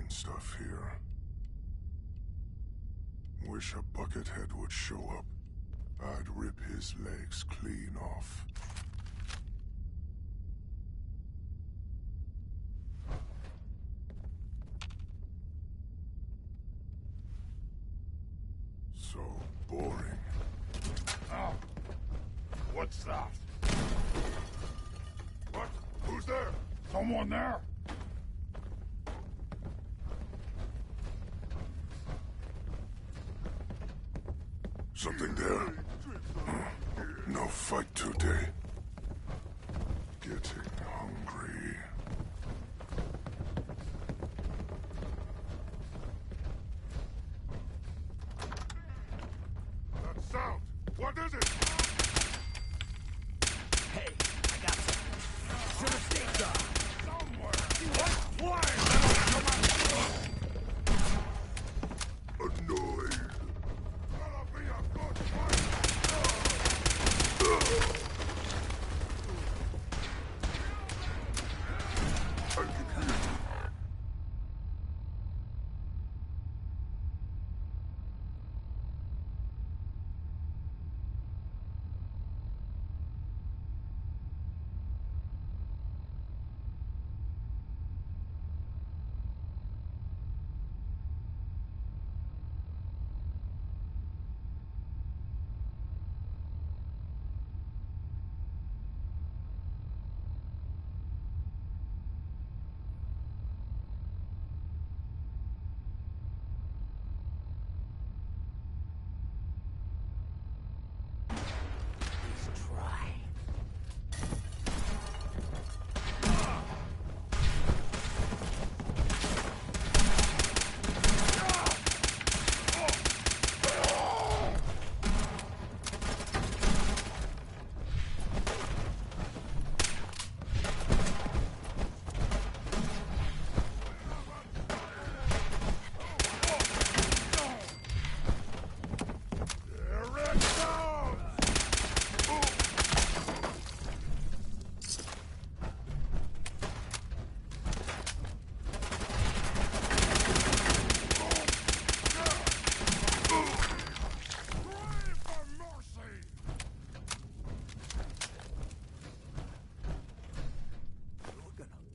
Interesting stuff here. Wish a buckethead would show up. I'd rip his legs clean off. So boring. Oh. What's that? What? Who's there? Someone there? Something there? No fight today. Getting hungry. That sound! What is it? Hey, I got something. Should have stayed gone. Somewhere! Why? Annoyed. That'll be a good fight!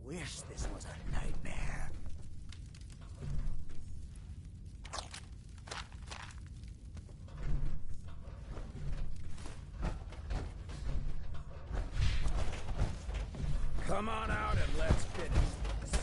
Wish this was a nightmare. Come on out and let's finish this.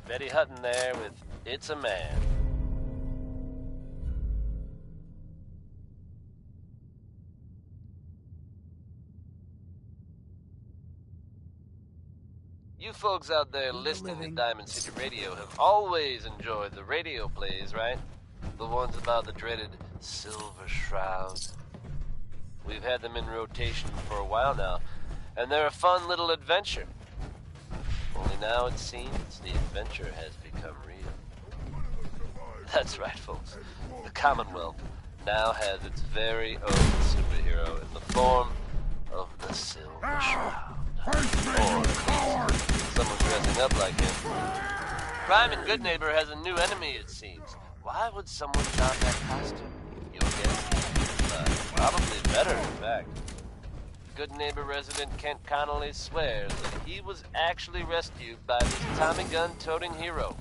Betty Hutton there with It's a Man. You folks out there listening to Diamond City Radio have always enjoyed the radio plays, right? The ones about the dreaded Silver Shroud. We've had them in rotation for a while now, and they're a fun little adventure. Only now it seems the adventure has become real. That's right, folks. The Commonwealth now has its very own superhero in the form of the Silver Shroud. Or someone dressing up like him. Crime and Good Neighbor has a new enemy, it seems. Why would someone don that costume? Your guess? Probably better, in fact. Good Neighbor resident Kent Connolly swears that he was actually rescued by this Tommy gun-toting hero.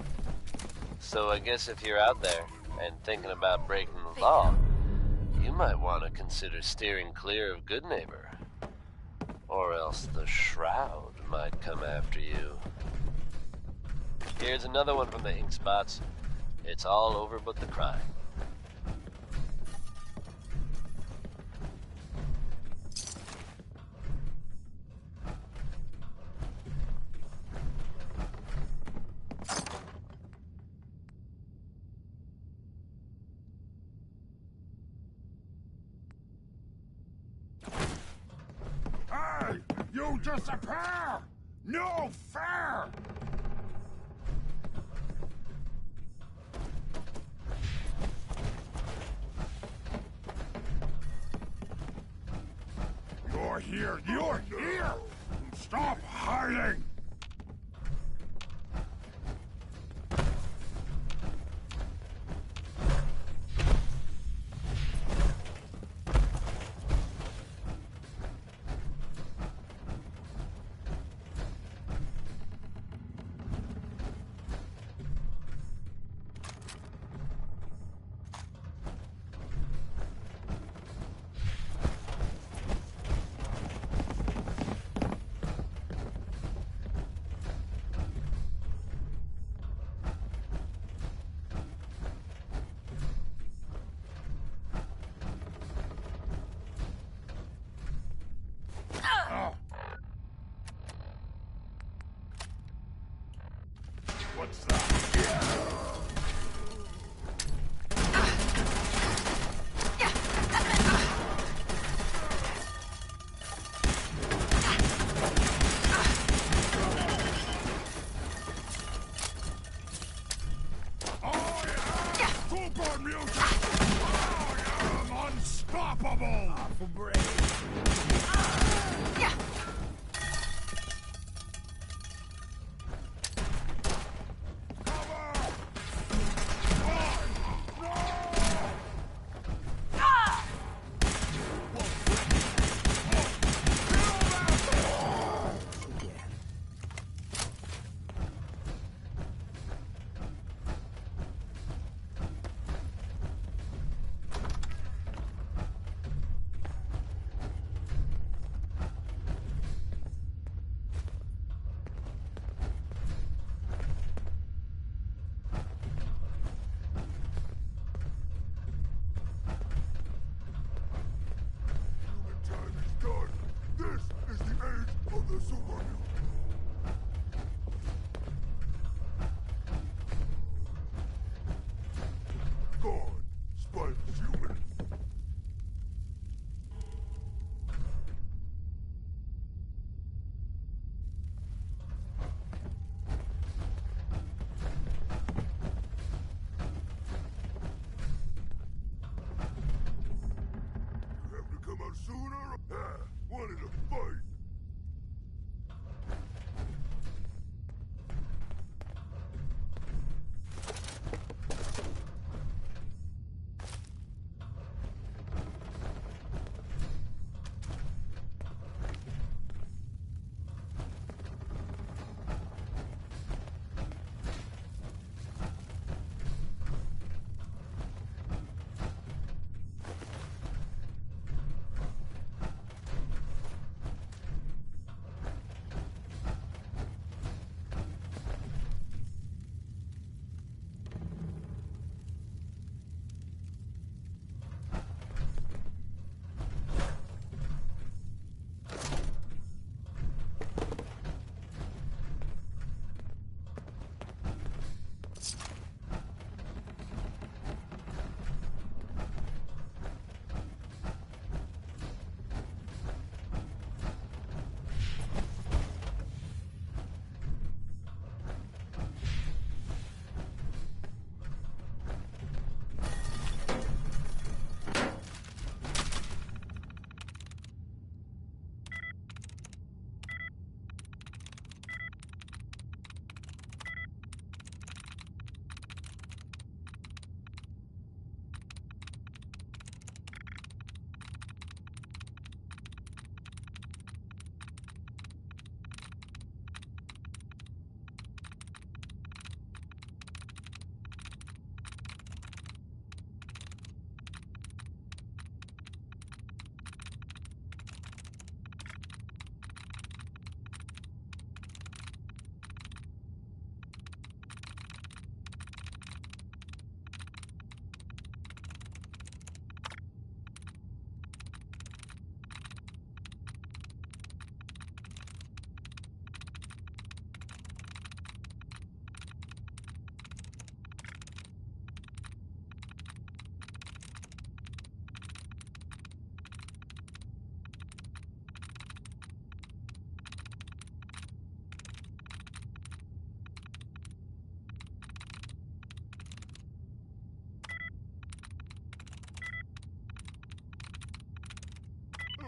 So I guess if you're out there and thinking about breaking the law, you might want to consider steering clear of Good Neighbor. Or else the Shroud might come after you. Here's another one from the Ink Spots. It's all over but the crime. You disappear! No fair! You're here! You're here! Stop hiding! What's that? Oh yeah! Super music! I am unstoppable! Awful brave. Human time is done. This is the age of the super mutant. Gone, spineless human. You have to come out sooner? Ah, wanted to fight.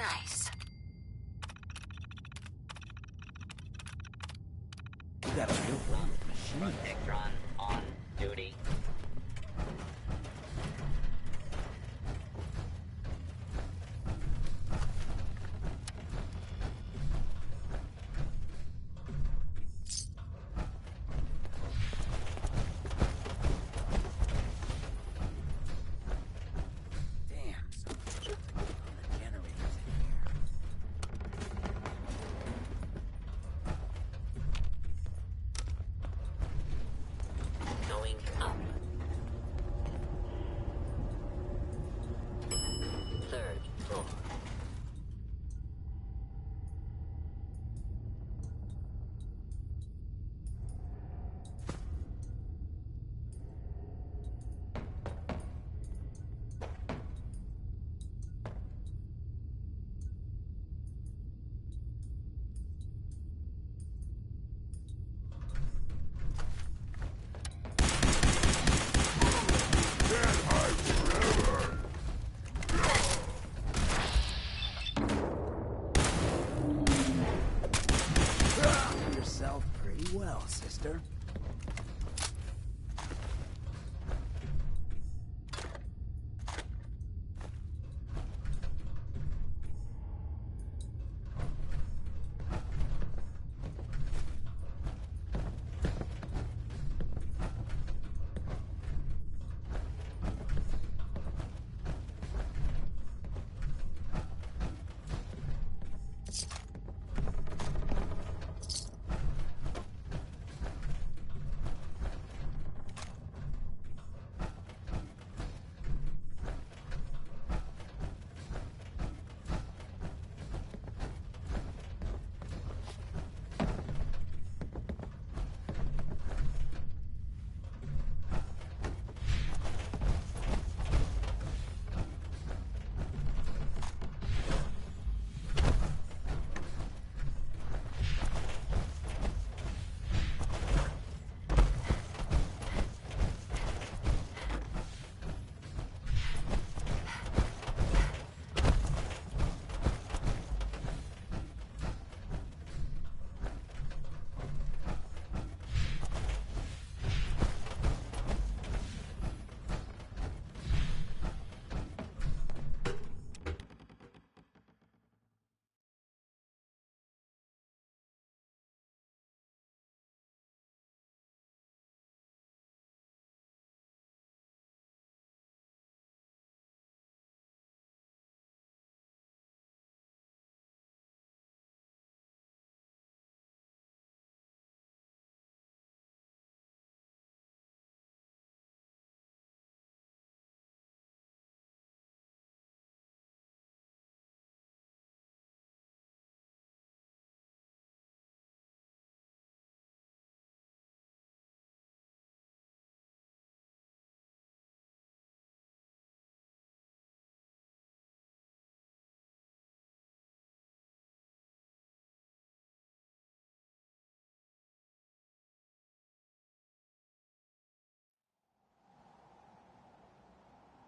Nice. You got a real problem with machine. Victron on duty. Damn, son. The generator's in here. Going up. Third floor. Do yourself pretty well, sister.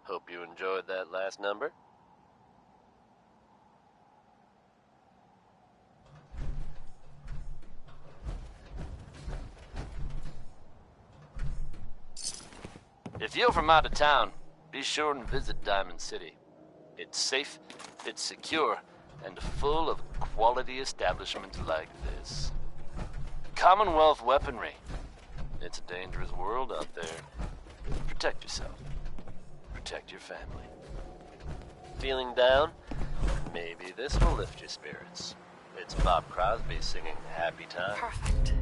Hope you enjoyed that last number. If you're from out of town, be sure and visit Diamond City. It's safe, it's secure, and full of quality establishments like this. Commonwealth weaponry. It's a dangerous world out there. Protect yourself. Protect your family. Feeling down? Maybe this will lift your spirits. It's Bob Crosby singing Happy Time. Perfect.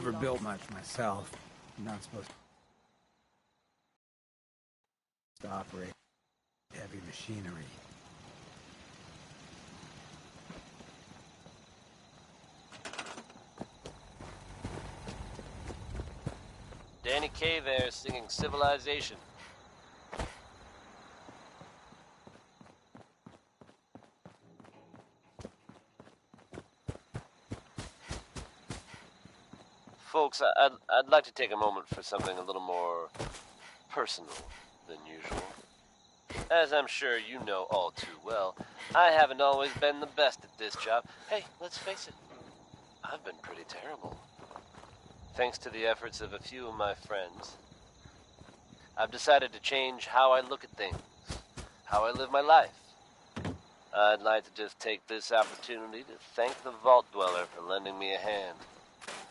never built much myself. I'm not supposed to operate heavy machinery. Danny Kaye there singing Civilization. Folks, I'd like to take a moment for something a little more personal than usual. As I'm sure you know all too well, I haven't always been the best at this job. Hey, let's face it, I've been pretty terrible. Thanks to the efforts of a few of my friends, I've decided to change how I look at things, how I live my life. I'd like to just take this opportunity to thank the Vault Dweller for lending me a hand.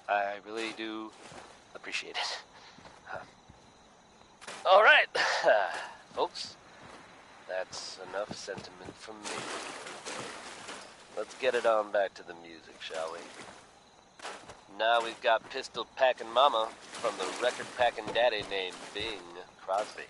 I really do appreciate it. All right, folks, that's enough sentiment from me. Let's get it on back to the music, shall we? Now we've got pistol packing mama from the record packing daddy named Bing Crosby.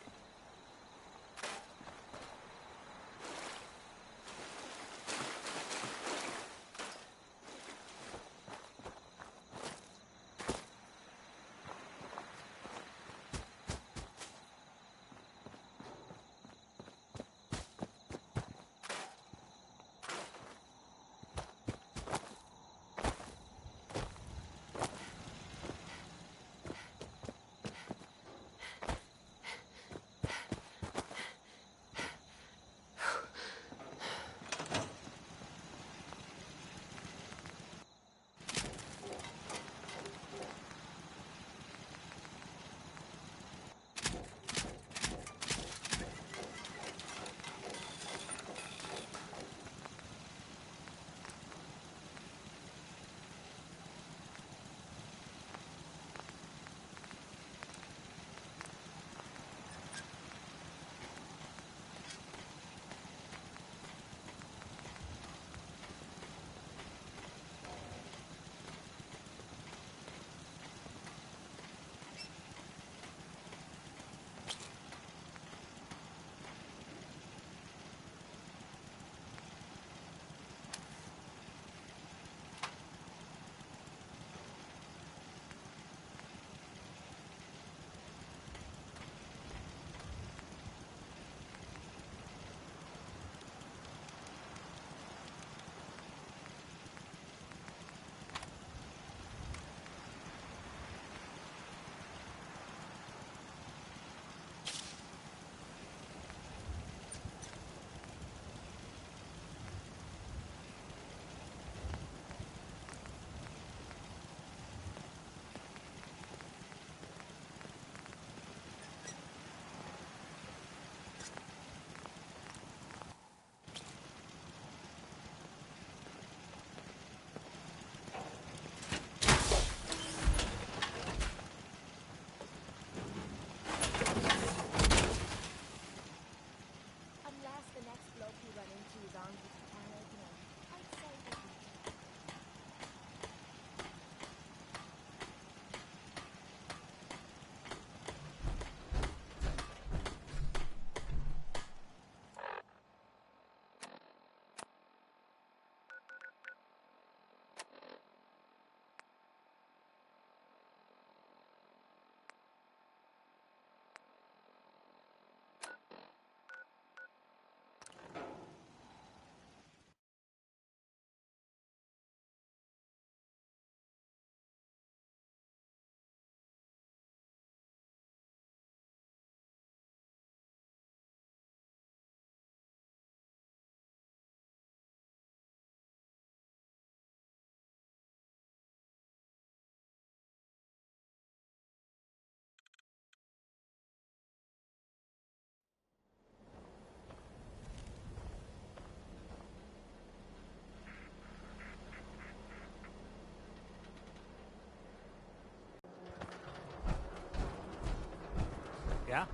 Yeah?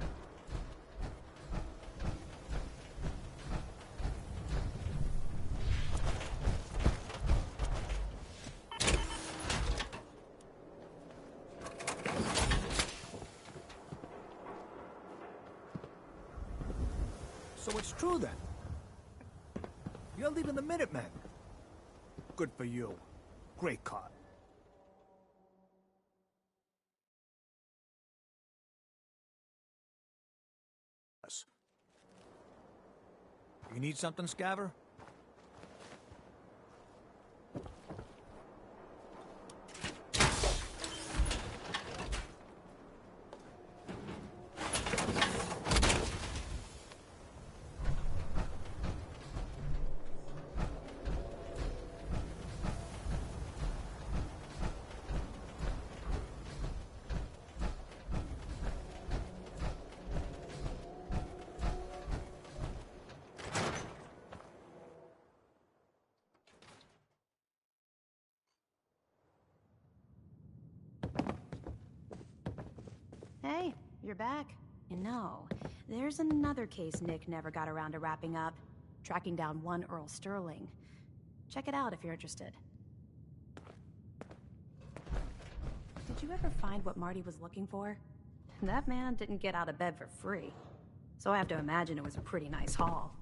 So it's true then. You're leaving the Minutemen. Good for you. Great cop. You need something, Scaver? Hey, you're back. You know, there's another case Nick never got around to wrapping up. Tracking down one Earl Sterling. Check it out if you're interested. Did you ever find what Marty was looking for? That man didn't get out of bed for free. So I have to imagine it was a pretty nice haul.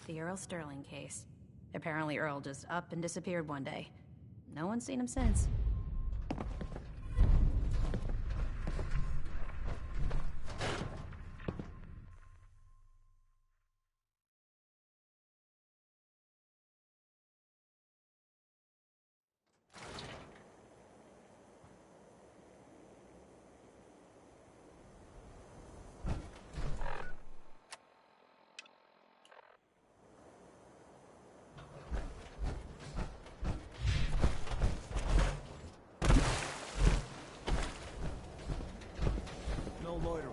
The Earl Sterling case. Apparently Earl just up and disappeared one day. No one's seen him since. No loitering.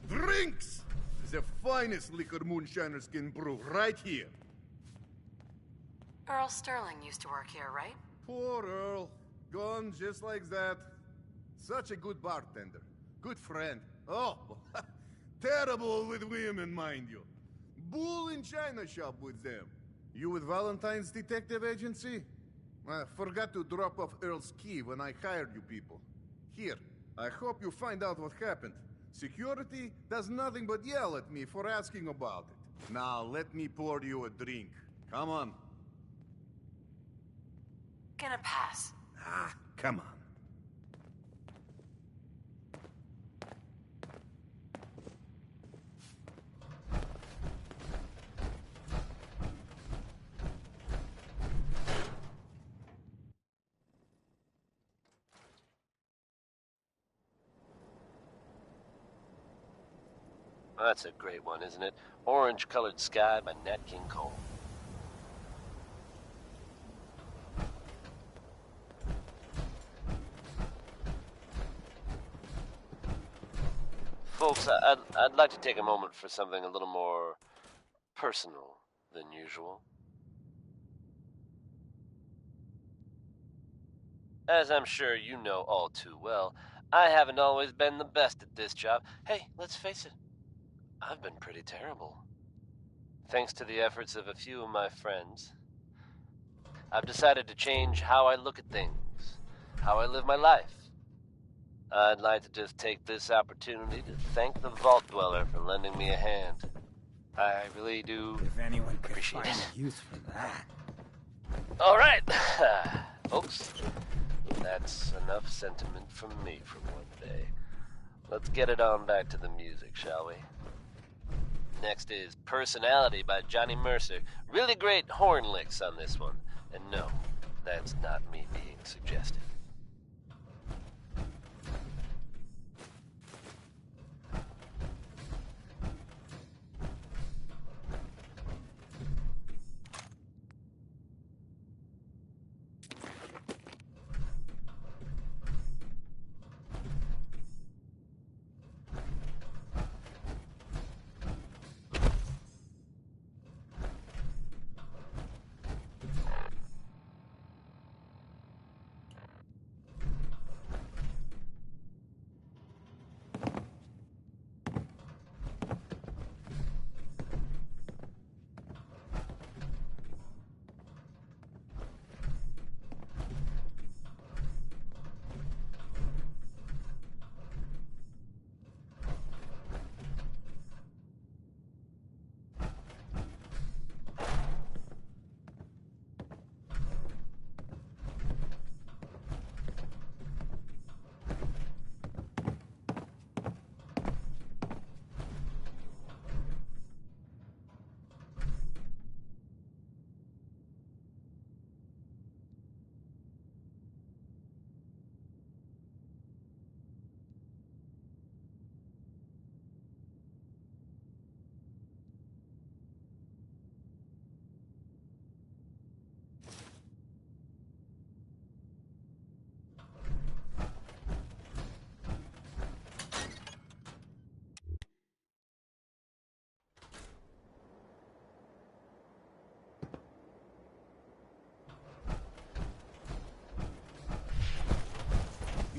Drinks! The finest liquor moonshiners can brew right here. Earl Sterling used to work here, right? Poor Earl. Gone just like that. Such a good bartender. Good friend. Oh, terrible with women, mind you. Bull in china shop with them. You with Valentine's Detective Agency? I forgot to drop off Earl's key when I hired you people. Here, I hope you find out what happened. Security does nothing but yell at me for asking about it. Now, let me pour you a drink. Come on. Gonna pass. Ah, come on. That's a great one, isn't it? Orange Colored Sky by Nat King Cole. Folks, I'd like to take a moment for something a little more personal than usual. As I'm sure you know all too well, I haven't always been the best at this job. Hey, let's face it, I've been pretty terrible. Thanks to the efforts of a few of my friends, I've decided to change how I look at things, how I live my life. I'd like to just take this opportunity to thank the Vault Dweller for lending me a hand. I really do If anyone could appreciate find it. a use for that. All right, folks, that's enough sentiment from me for one day. Let's get it on back to the music, shall we? Next is Personality by Johnny Mercer. Really great horn licks on this one. And no, that's not me being suggestive.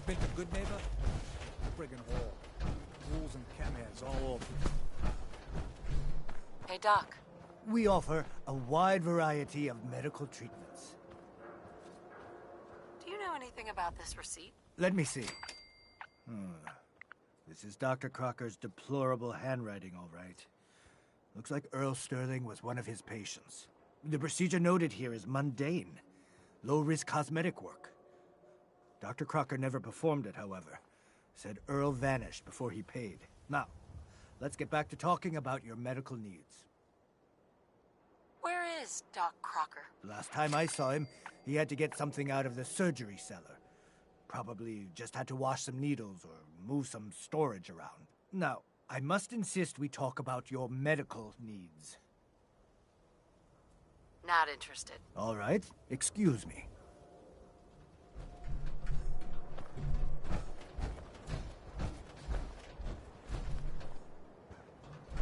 Been to Good Neighbor? Friggin' hole. Rules and chems all over. Hey, Doc. We offer a wide variety of medical treatments. Do you know anything about this receipt? Let me see. This is Dr. Crocker's deplorable handwriting, all right. Looks like Earl Sterling was one of his patients. The procedure noted here is mundane. Low-risk cosmetic work. Dr. Crocker never performed it, however. Said Earl vanished before he paid. Now, let's get back to talking about your medical needs. Where is Doc Crocker? Last time I saw him, he had to get something out of the surgery cellar. Probably just had to wash some needles or move some storage around. Now, I must insist we talk about your medical needs. Not interested. All right, excuse me.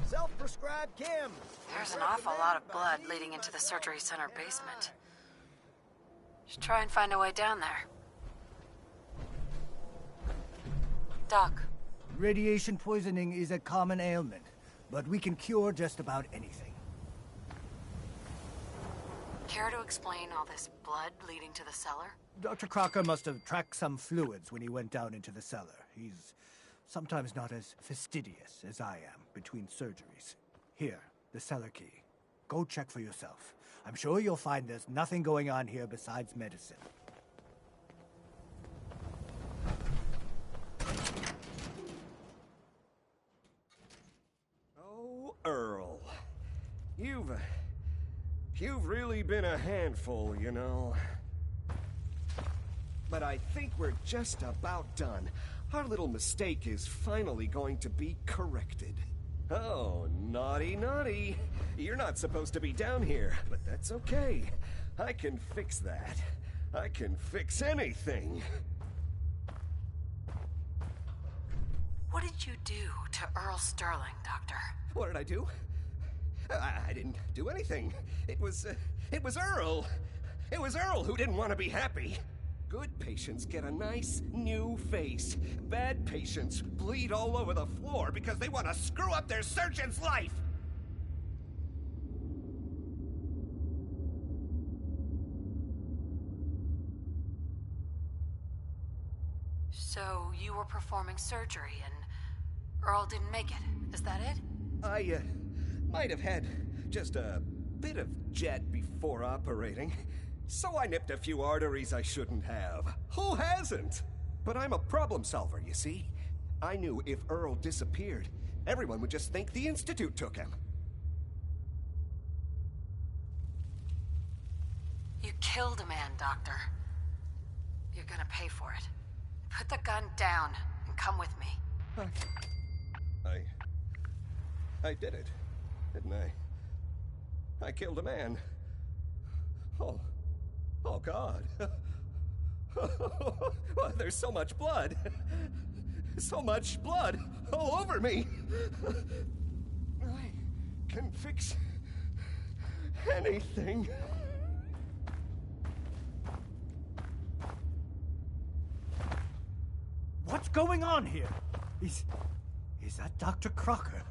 Self-prescribed Kim. There's an awful lot of blood leading into the surgery center basement. Should try and find a way down there. Doc. Radiation poisoning is a common ailment, but we can cure just about anything. Care to explain all this blood leading to the cellar? Dr. Crocker must have tracked some fluids when he went down into the cellar. He's sometimes not as fastidious as I am between surgeries. Here, the cellar key. Go check for yourself. I'm sure you'll find there's nothing going on here besides medicine. Oh, Earl. You've really been a handful, you know. But I think we're just about done. Our little mistake is finally going to be corrected. Oh, naughty, naughty. You're not supposed to be down here, but that's okay. I can fix that. I can fix anything. What did you do to Earl Sterling, Doctor? What did I do? I didn't do anything. It was Earl. It was Earl who didn't want to be happy. Good patients get a nice new face. Bad patients bleed all over the floor because they want to screw up their surgeon's life. So you were performing surgery and Earl didn't make it. Is that it? I might have had just a bit of jet before operating. So I nipped a few arteries I shouldn't have. Who hasn't? But I'm a problem solver, you see. I knew if Earl disappeared, everyone would just think the Institute took him. You killed a man, Doctor. You're gonna pay for it. Put the gun down and come with me. I did it, didn't I? I killed a man. Oh God. Oh, there's so much blood. So much blood all over me. I can fix anything. What's going on here? Is that Dr. Crocker?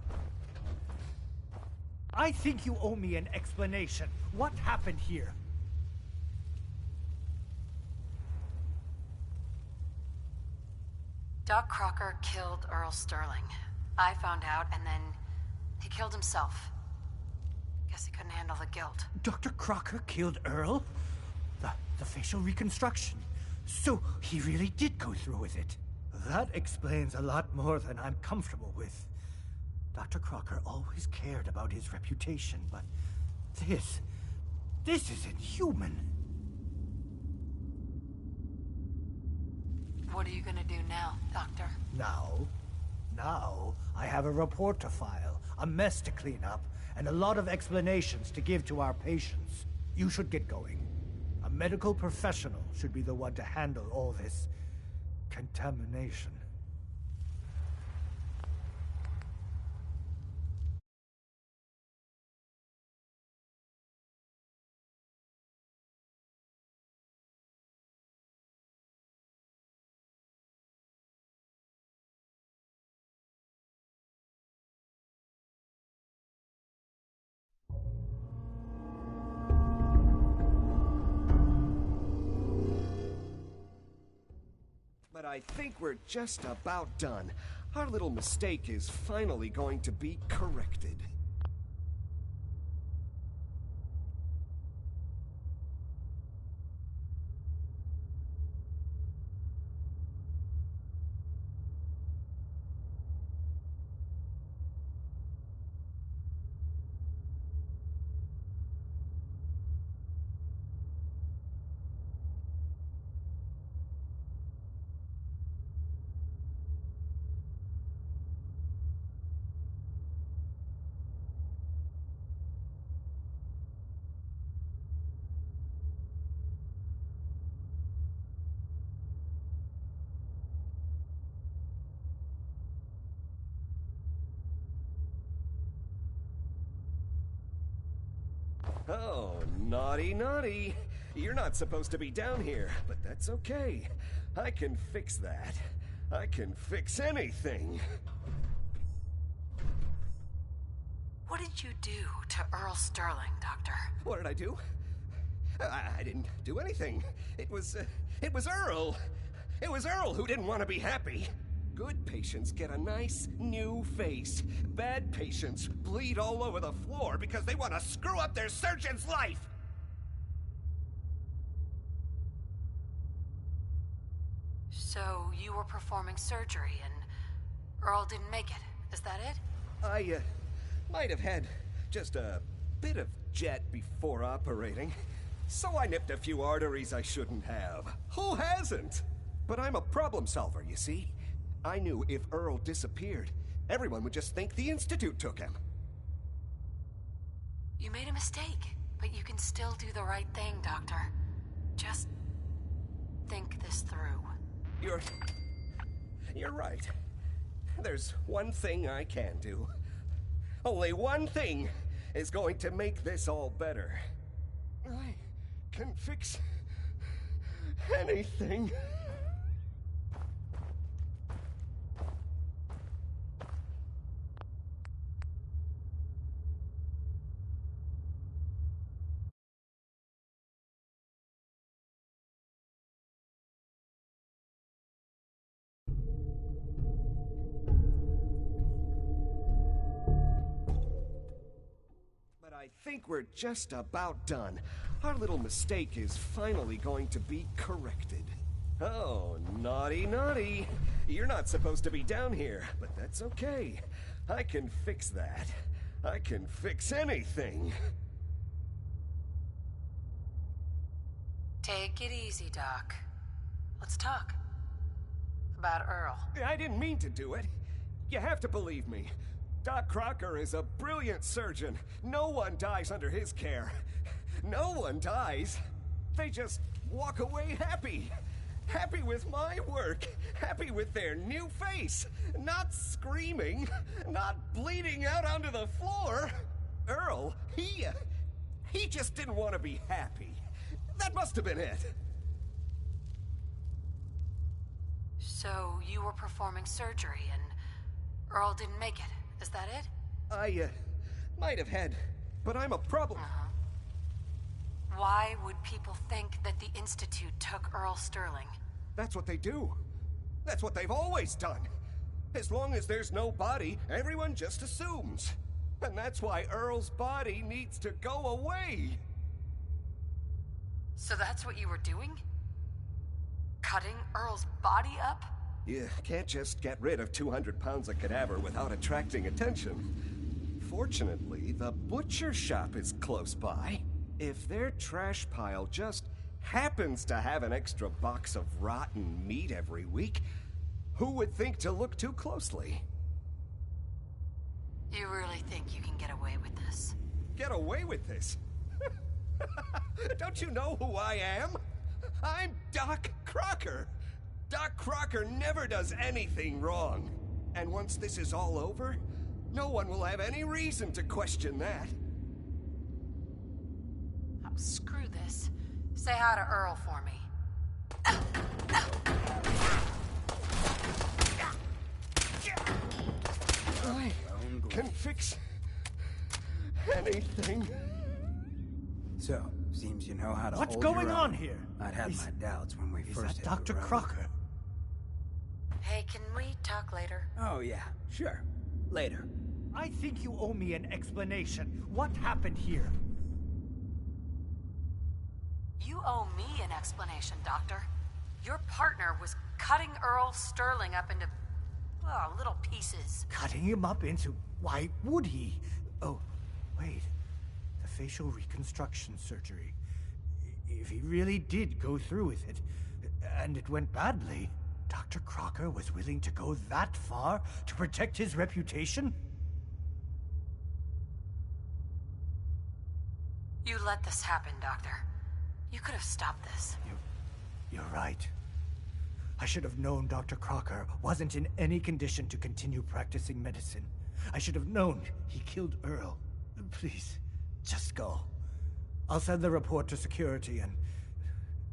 I think you owe me an explanation. What happened here? Doc Crocker killed Earl Sterling. I found out, and then he killed himself. Guess he couldn't handle the guilt. Dr. Crocker killed Earl? The facial reconstruction. So he really did go through with it. That explains a lot more than I'm comfortable with. Dr. Crocker always cared about his reputation, but this is inhuman. What are you gonna do now, Doctor? Now, I have a report to file, a mess to clean up, and a lot of explanations to give to our patients. You should get going. A medical professional should be the one to handle all this contamination. But I think we're just about done. Our little mistake is finally going to be corrected. Oh, naughty, naughty. You're not supposed to be down here, but that's okay. I can fix that. I can fix anything. What did you do to Earl Sterling, Doctor? What did I do? I didn't do anything. It was Earl. It was Earl who didn't want to be happy. Good patients get a nice new face. Bad patients bleed all over the floor because they want to screw up their surgeon's life. So you were performing surgery and Earl didn't make it. Is that it? I might have had just a bit of jet before operating. So I nipped a few arteries I shouldn't have. Who hasn't? But I'm a problem solver, you see. I knew if Earl disappeared, everyone would just think the Institute took him. You made a mistake, but you can still do the right thing, Doctor. Just think this through. You're right. there's one thing I can do. Only one thing is going to make this all better. I can fix anything. I think we're just about done. Our little mistake is finally going to be corrected. Oh, naughty, naughty. You're not supposed to be down here, but that's okay. I can fix that. I can fix anything. Take it easy, Doc. Let's talk. About Earl. I didn't mean to do it. You have to believe me. Doc Crocker is a brilliant surgeon. No one dies under his care. No one dies. They just walk away happy. Happy with my work. Happy with their new face. Not screaming. Not bleeding out onto the floor. Earl, he just didn't want to be happy. That must have been it. So you were performing surgery and Earl didn't make it. Is that it? I, might have had, but I'm a problem. Why would people think that the Institute took Earl Sterling? That's what they do. That's what they've always done. As long as there's no body, everyone just assumes. And that's why Earl's body needs to go away. So that's what you were doing? Cutting Earl's body up? You can't just get rid of 200 pounds of cadaver without attracting attention. Fortunately, the butcher shop is close by. If their trash pile just happens to have an extra box of rotten meat every week, who would think to look too closely? You really think you can get away with this? Get away with this? Don't you know who I am? I'm Doc Crocker. Doc Crocker never does anything wrong. And once this is all over, no one will have any reason to question that. Oh, screw this. Say hi to Earl for me. I can fix anything. So, seems you know how to What's hold going your on own. here? I'd had my doubts when we Is first that hit Dr. the road. Crocker? Hey, can we talk later? Oh yeah, sure. Later. I think you owe me an explanation. What happened here? You owe me an explanation, Doctor. Your partner was cutting Earl Sterling up into, well, little pieces. Cutting him up into... Why would he? Oh, wait. The facial reconstruction surgery. If he really did go through with it, and it went badly, Dr. Crocker was willing to go that far to protect his reputation? You let this happen, Doctor. You could have stopped this. You're right. I should have known Dr. Crocker wasn't in any condition to continue practicing medicine. I should have known he killed Earl. Please, just go. I'll send the report to security and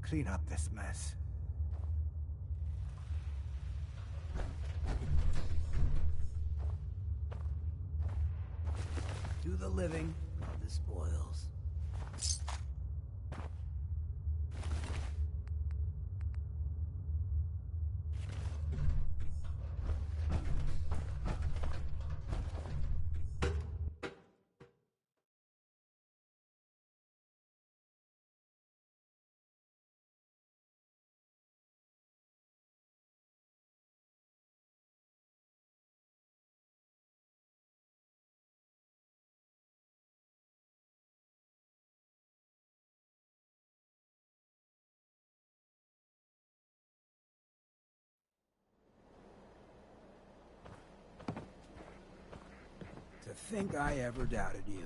clean up this mess. Do the living, the spoils. To think I ever doubted you.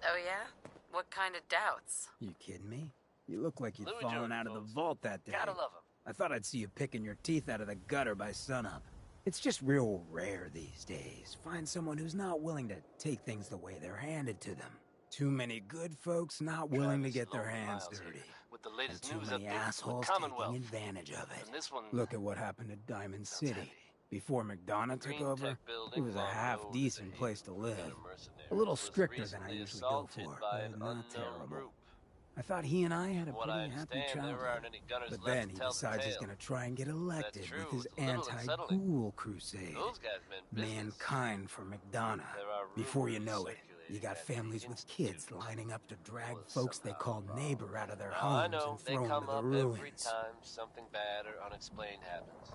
Oh, yeah? What kind of doubts? You kidding me? You look like you'd Louis fallen Jordan, out of the folks. vault that day. Gotta love him. I thought I'd see you picking your teeth out of the gutter by sunup. It's just real rare these days. Find someone who's not willing to take things the way they're handed to them. Too many good folks not willing to get their hands dirty. With the And latest too news many updates from assholes the taking Commonwealth. advantage of it. And this one, Look at what happened to Diamond City. heavy. Before McDonough took Green over, Tech building, it was a Long Road, half-decent and place to live. mercenary A little was stricter than I recently usually go assaulted for, by but an not unknown terrible. group. I thought he and I had a From what I pretty happy understand, there aren't childhood. any gunners But left then to he tell the decides he's tale. gonna try and get elected true, with his it's a little unsettling. anti-ghoul crusade. Those guys meant business. Mankind for McDonough. There are Before you rumors know it, you circulating got that the families with kids Institute lining up to drag was folks they somehow call involved. neighbor out of their Now, homes I know and they throw them come to the up ruins. every time something bad or unexplained happens.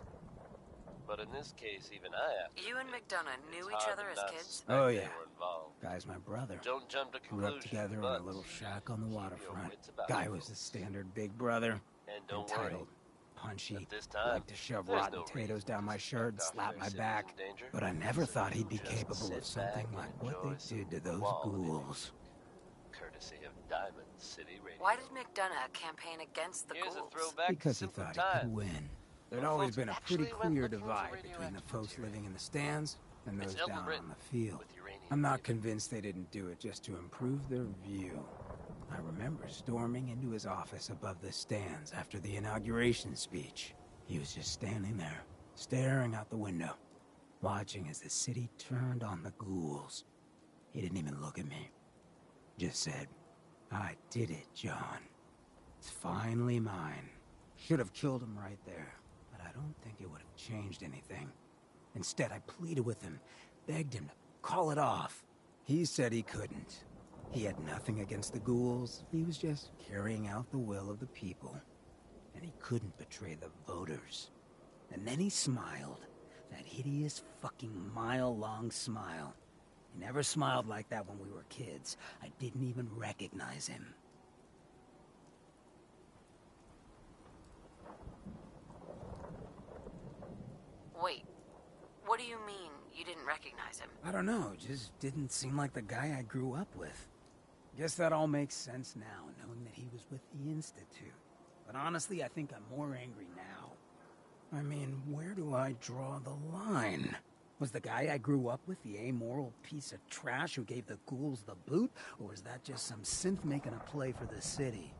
But in this case, even I have to You and admit, McDonough it's knew hard each to other as not kids? suspect Oh, they yeah. were involved. Guy's my brother. Don't jump to Grew conclusions. up together in but a little shack on the keep your waterfront. wits about Guy you, was the folks. standard big brother. And don't Entitled, worry. punchy, At this time, liked to shove there's rotten no potatoes reason down to my suspect shirt and our slap fair my city's back. in danger. But I never So thought he'd be you just capable sit of something back like and what enjoy they some did to those quality ghouls. Courtesy of Diamond City Radio. Why did McDonough campaign against the Here's a ghouls? throwback Because to he simpler thought he could times. win. There'd When always folks been a pretty actually went clear looking for divide between the radioactive folks material. living in the stands and It's those down Elton on the field. with uranium I'm not maybe. convinced they didn't do it just to improve their view. I remember storming into his office above the stands after the inauguration speech. He was just standing there, staring out the window, watching as the city turned on the ghouls. He didn't even look at me. Just said, "I did it, John. It's finally mine." Should have killed him right there, but I don't think it would have changed anything. Instead, I pleaded with him, begged him to call it off. He said he couldn't. He had nothing against the ghouls. He was just carrying out the will of the people. And he couldn't betray the voters. And then he smiled. That hideous fucking mile-long smile. He never smiled like that when we were kids. I didn't even recognize him. Wait, what do you mean you didn't recognize him? I don't know, just didn't seem like the guy I grew up with. Guess that all makes sense now, knowing that he was with the Institute. But honestly, I think I'm more angry now. I mean, where do I draw the line? Was the guy I grew up with the amoral piece of trash who gave the ghouls the boot? Or was that just some synth making a play for the city?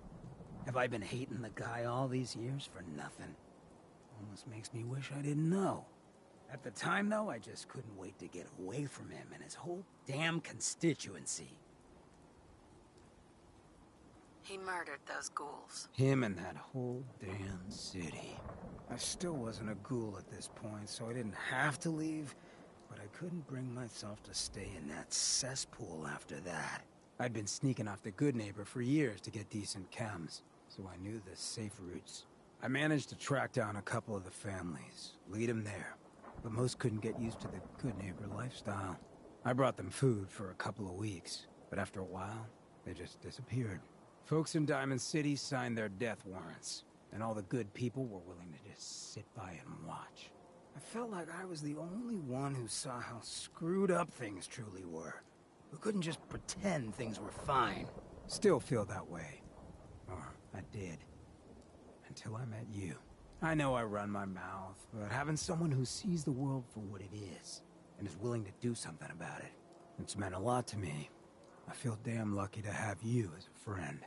Have I been hating the guy all these years for nothing? Almost makes me wish I didn't know. At the time, though, I just couldn't wait to get away from him and his whole damn constituency. He murdered those ghouls. Him and that whole damn city. I still wasn't a ghoul at this point, so I didn't have to leave, but I couldn't bring myself to stay in that cesspool after that. I'd been sneaking off the Good Neighbor for years to get decent chems, so I knew the safe routes. I managed to track down a couple of the families, lead them there, but most couldn't get used to the Good Neighbor lifestyle. I brought them food for a couple of weeks, but after a while, they just disappeared. Folks in Diamond City signed their death warrants, and all the good people were willing to just sit by and watch. I felt like I was the only one who saw how screwed up things truly were, who couldn't just pretend things were fine. Still feel that way. Or I did. Until I met you. I know I run my mouth, but having someone who sees the world for what it is, and is willing to do something about it, it's meant a lot to me. I feel damn lucky to have you as a friend.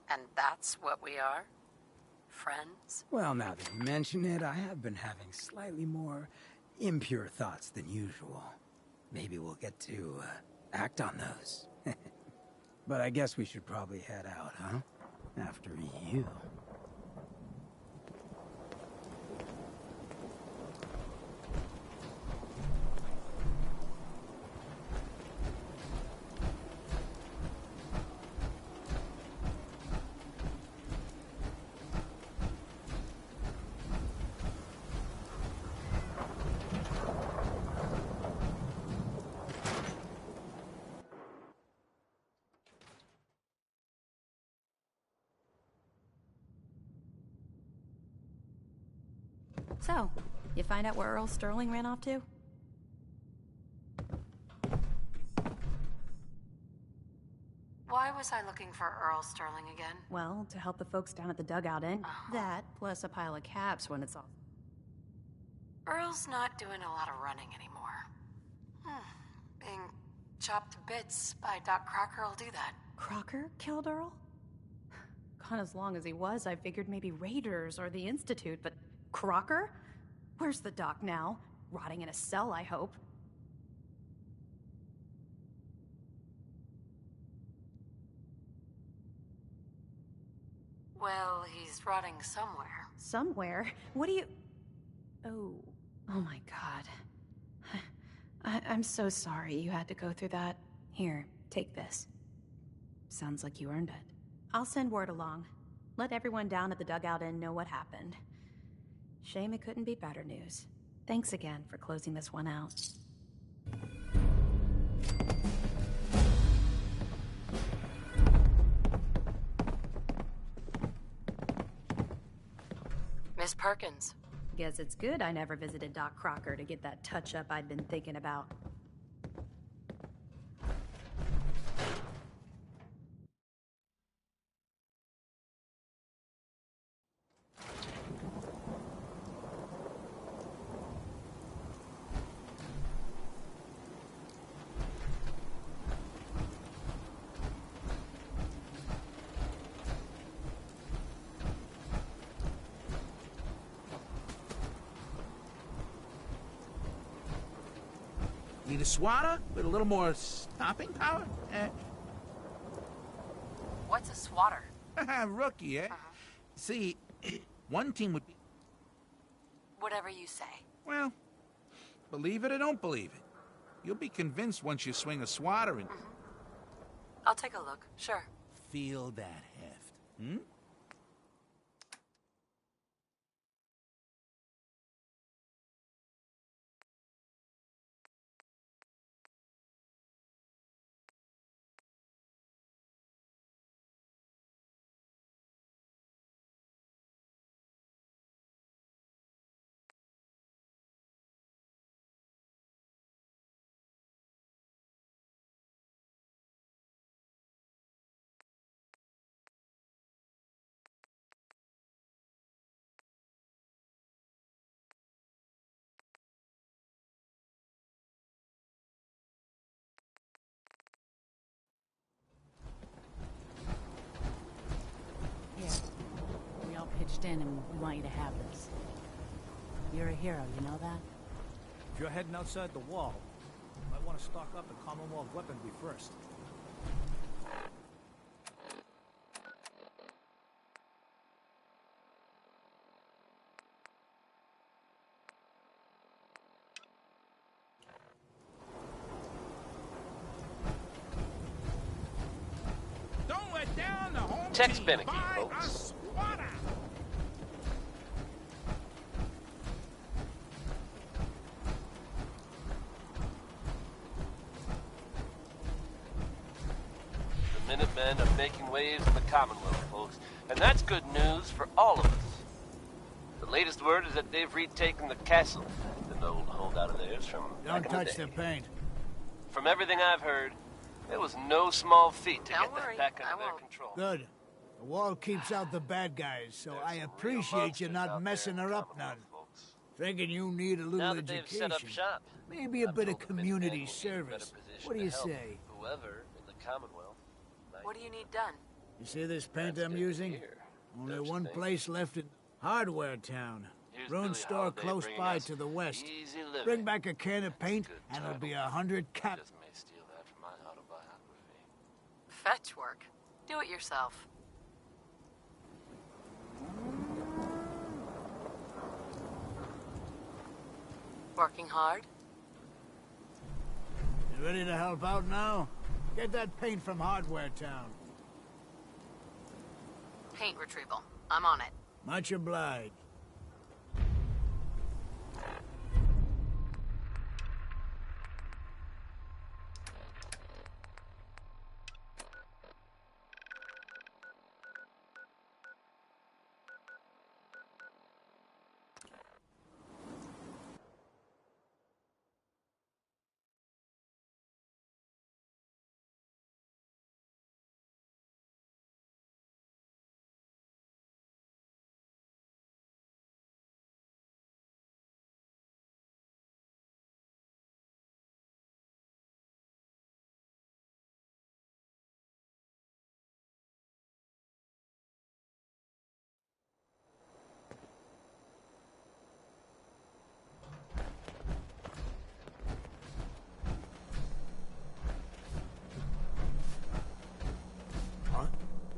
And that's what we are? Friends? Well, now that you mention it, I have been having slightly more impure thoughts than usual. Maybe we'll get to act on those. But I guess we should probably head out, huh? After you. So, You find out where Earl Sterling ran off to? Why was I looking for Earl Sterling again? Well, to help the folks down at the dugout inn. That, plus a pile of caps when it's all... Earl's not doing a lot of running anymore. Being chopped to bits by Doc Crocker will do that. Crocker killed Earl? Gone as long as he was, I figured maybe Raiders or the Institute, but Crocker? Where's the doc now? Rotting in a cell, I hope. Well, he's rotting somewhere. Somewhere? What do you... Oh my god. I'm so sorry you had to go through that. Here, take this. Sounds like you earned it. I'll send word along. Let everyone down at the dugout inn know what happened. Shame it couldn't be better news. Thanks again for closing this one out. Miss Perkins. Guess it's good I never visited Doc Crocker to get that touch-up I'd been thinking about. Need a swatter with a little more stopping power? What's a swatter? Rookie, eh? See, one team would be... Whatever you say. Well, believe it or don't believe it. You'll be convinced once you swing a swatter and... I'll take a look, sure. Feel that heft, hmm? We all pitched in and we want you to have this. You're a hero, you know that? If you're heading outside the wall, you might want to stock up a Commonwealth weaponry first. Don't let down the home Text team. Beneke, Buy folks. a swatter. The Minutemen are making waves in the Commonwealth, folks. And that's good news for all of us. The latest word is that they've retaken the castle, an old holdout of theirs from Don't back in touch the the day. paint. From everything I've heard, it was no small feat to Don't get worry, that back I under their won't. control. Good. The wall keeps out the bad guys, so There's I some real appreciate you monsters not out messing there in her the up none. Commonwealth, folks. Thinking you need a little Now that they've education. set up shop, Maybe a I've bit of told the Minutemen community will be in a better service. position What do to you help say? Whoever in the Commonwealth might What do you need done? You see this paint That's I'm good to using? hear, Only don't you one think? place left in Hardware Town. Here's Ruin Billie store Holiday close bringing by us to the west. Easy living. Bring back a can of paint, Good and it'll title. be 100 cap. Just may steal that from my autobiography. Fetch work. Do it yourself. Working hard? You ready to help out now? Get that paint from Hardware Town. Paint retrieval. I'm on it. Much obliged.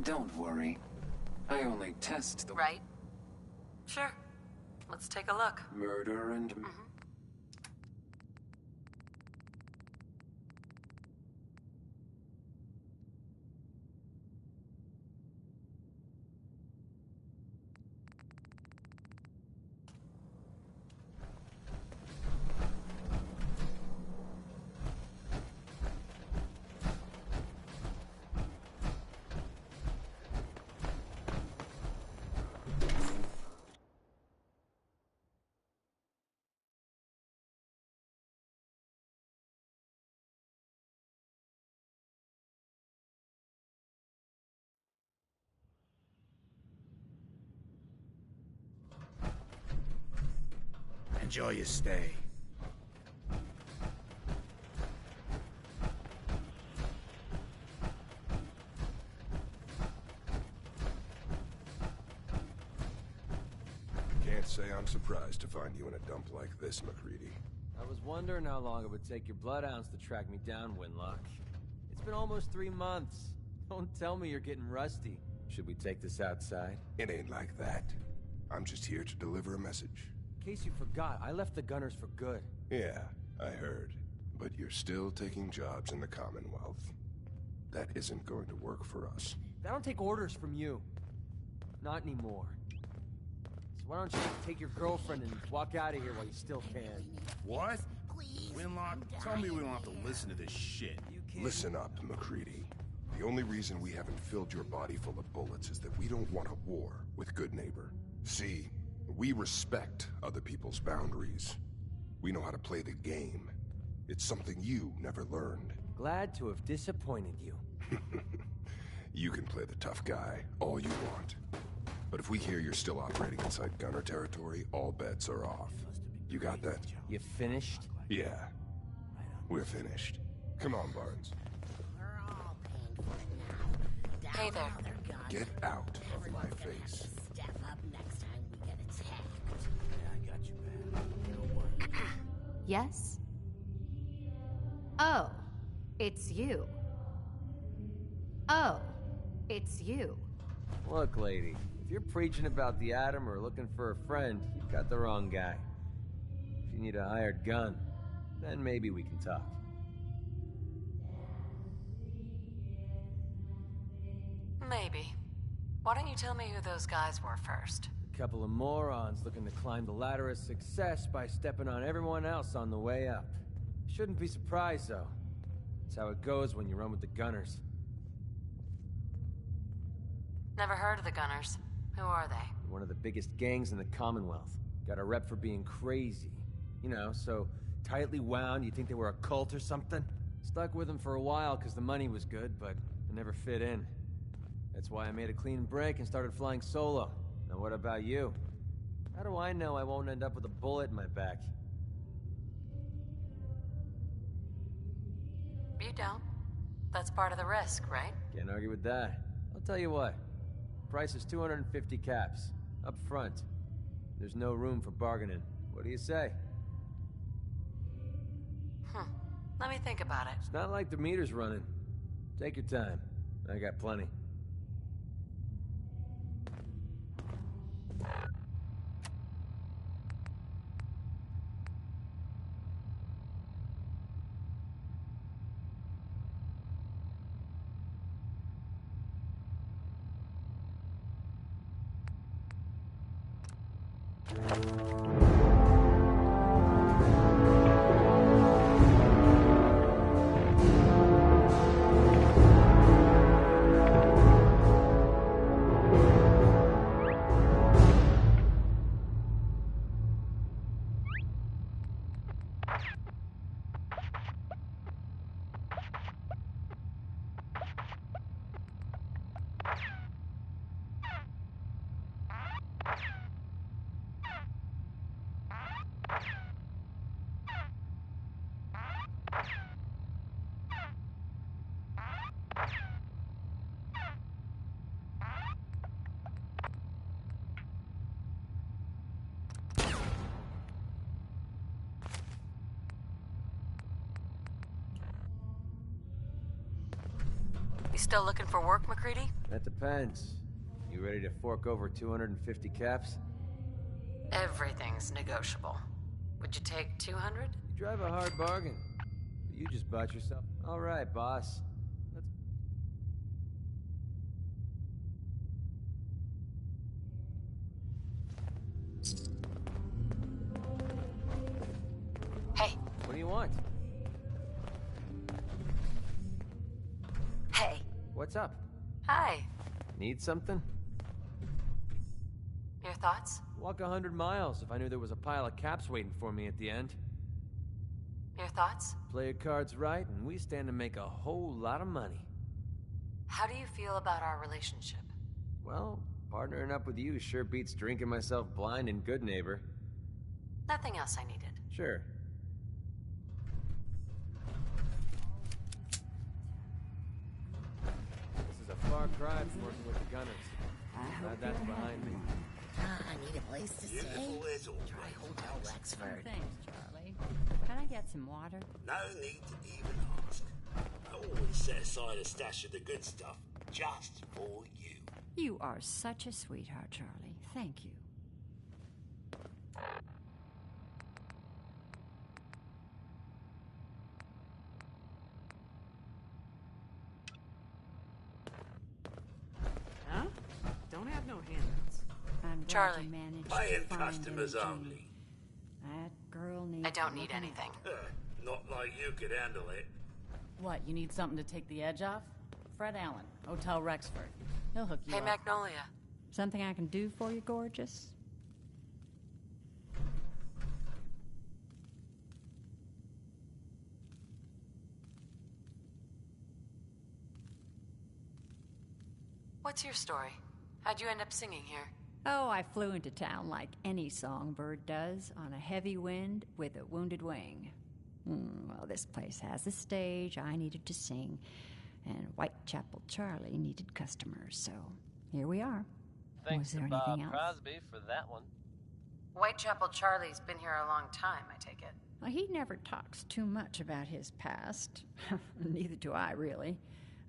Don't worry. I only test the... Right? Sure. Let's take a look. Murder and... Enjoy your stay. Can't say I'm surprised to find you in a dump like this, MacReady. I was wondering how long it would take your bloodhounds to track me down, Winlock. It's been almost 3 months. Don't tell me you're getting rusty. Should we take this outside? It ain't like that. I'm just here to deliver a message. In case you forgot, I left the Gunners for good. Yeah, I heard. But you're still taking jobs in the Commonwealth. That isn't going to work for us. I don't take orders from you. Not anymore. So why don't you take your girlfriend and walk out of here while you still can? What? Winlock, tell me we don't have to listen to this shit. Listen up, MacReady. The only reason we haven't filled your body full of bullets is that we don't want a war with Good Neighbor. See, we respect other people's boundaries. We know how to play the game. It's something you never learned. Glad to have disappointed you. You can play the tough guy all you want. But if we hear you're still operating inside Gunner territory, all bets are off. You got that? You finished? Yeah. We're finished. Come on, Barnes. Hey there. Get out of my face. Step up next time we get attacked. I got you, man. Yes? Oh, it's you. Oh, it's you. Look, lady, if you're preaching about the Atom or looking for a friend, you've got the wrong guy. If you need a hired gun, then maybe we can talk. Maybe. Why don't you tell me who those guys were first? A couple of morons looking to climb the ladder of success by stepping on everyone else on the way up. Shouldn't be surprised, though. That's how it goes when you run with the Gunners. Never heard of the Gunners. Who are they? One of the biggest gangs in the Commonwealth. Got a rep for being crazy. You know, so tightly wound you'd think they were a cult or something. Stuck with them for a while because the money was good, but it never fit in. That's why I made a clean break and started flying solo. Now what about you? How do I know I won't end up with a bullet in my back? You don't. That's part of the risk, right? Can't argue with that. I'll tell you what. Price is 250 caps. Up front. There's no room for bargaining. What do you say? Let me think about it. It's not like the meter's running. Take your time. I got plenty. still looking for work, McCready? That depends. You ready to fork over 250 caps? Everything's negotiable. Would you take 200? You drive a hard bargain. But you just bought yourself. All right, boss. Hey. What do you want? Hey. What's up? Hi. Need something? Your thoughts? Walk 100 miles if I knew there was a pile of caps waiting for me at the end. Your thoughts? Play your cards right, and we stand to make a whole lot of money. How do you feel about our relationship? Well, partnering up with you sure beats drinking myself blind in Good Neighbor. Nothing else I needed. Sure. This is a far cry from working with the Gunners. Glad that's behind me. I need a place to stay. Try Hotel Rexford. Thanks, Charlie. Can I get some water? No need to even ask. I always set aside a stash of the good stuff, just for you. You are such a sweetheart, Charlie. Thank you. Huh? Don't have no handouts. I'm glad Charlie. you managed Paying to find customers anything. only. That girl needs. I don't need looking anything. Not like you could handle it. What, you need something to take the edge off? Fred Allen, Hotel Rexford. He'll hook you Hey, up. Magnolia. Something I can do for you, gorgeous? What's your story? How'd you end up singing here? Oh, I flew into town like any songbird does, on a heavy wind with a wounded wing. Well, this place has a stage, I needed to sing, and Whitechapel Charlie needed customers, so here we are. Thanks Was there to Bob anything else? Crosby for that one. Whitechapel Charlie's been here a long time, I take it. Well, he never talks too much about his past. Neither do I, really.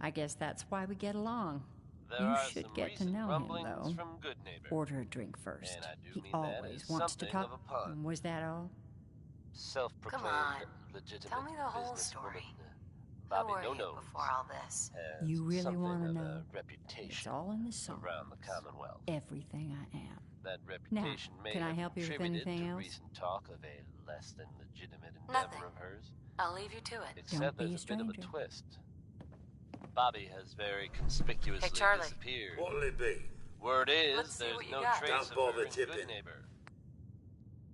I guess that's why we get along. There You are should some get to recent know him, rumblings though. from Good Neighbor. Order a drink first. And I do He mean that always as wants to something talk. of a pun. Was that all? Self-proclaimed Come on. legitimate Tell me the whole businesswoman, story. Bobby Who were No you Nose before all this? has You really something want to of know? a It's reputation all in the song. around the Commonwealth. Everything I am. That reputation may can I have help you with contributed anything to else? recent talk of a less than legitimate endeavor Nothing. of hers. I'll leave you to it. Except Don't be there's a a bit of a stranger. twist. Bobby has very conspicuously Hey, Charlie. disappeared. What'll it be? Word is Let's see there's what you no got. trace Don't of her bother in tipping. Good Neighbor.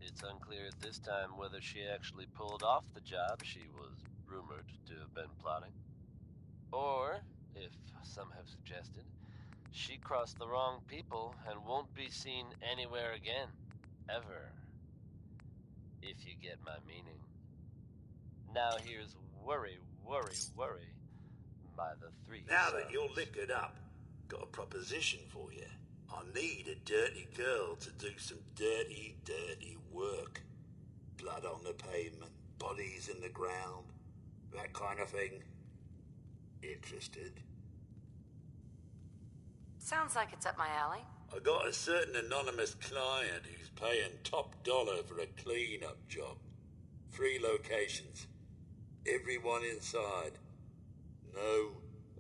It's unclear at this time whether she actually pulled off the job she was rumored to have been plotting. Or, if some have suggested, she crossed the wrong people and won't be seen anywhere again. Ever. If you get my meaning. Now here's Worry, Worry, Worry by the Three Now Sons. that you're liquored up, got a proposition for you. I need a dirty girl to do some dirty, dirty work. Blood on the pavement, bodies in the ground, that kind of thing. Interested? Sounds like it's up my alley. I got a certain anonymous client who's paying top dollar for a clean-up job. 3 locations. Everyone inside. No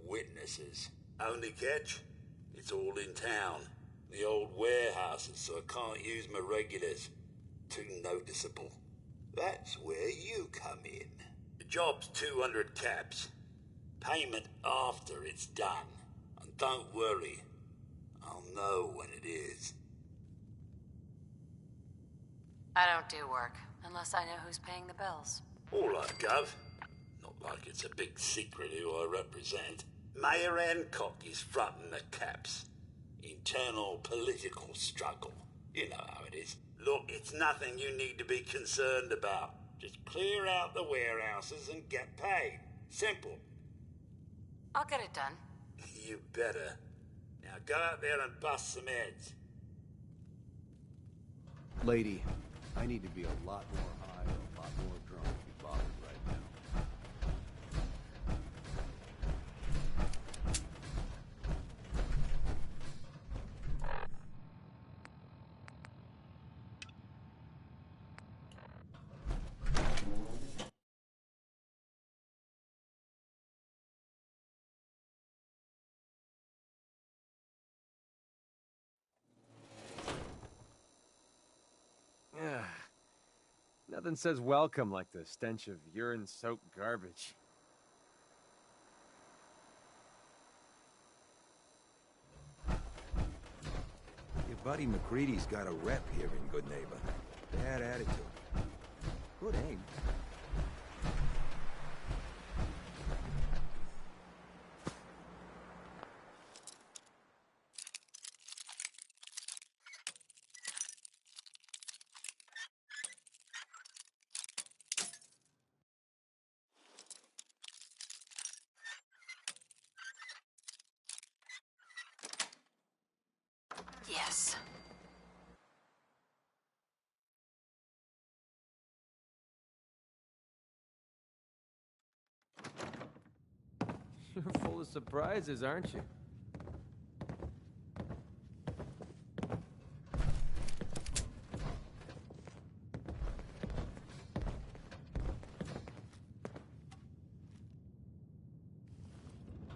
witnesses. Only catch? It's all in town. The old warehouses, so I can't use my regulars. Too noticeable. That's where you come in. The job's 200 caps. Payment after it's done. And don't worry, I'll know when it is. I don't do work, unless I know who's paying the bills. All right, Gov. Not like it's a big secret who I represent. Mayor Hancock is fronting the caps. Internal political struggle. You know how it is. Look, it's nothing you need to be concerned about. Just clear out the warehouses and get paid. Simple. I'll get it done. You better. Now go out there and bust some heads. Lady, I need to be a lot more high, a lot more drunk to be bothered right now. Nothing says welcome like the stench of urine-soaked garbage. Your buddy McCready's got a rep here in Good Neighbor. Bad attitude. Good aim. Yes. You're full of surprises, aren't you?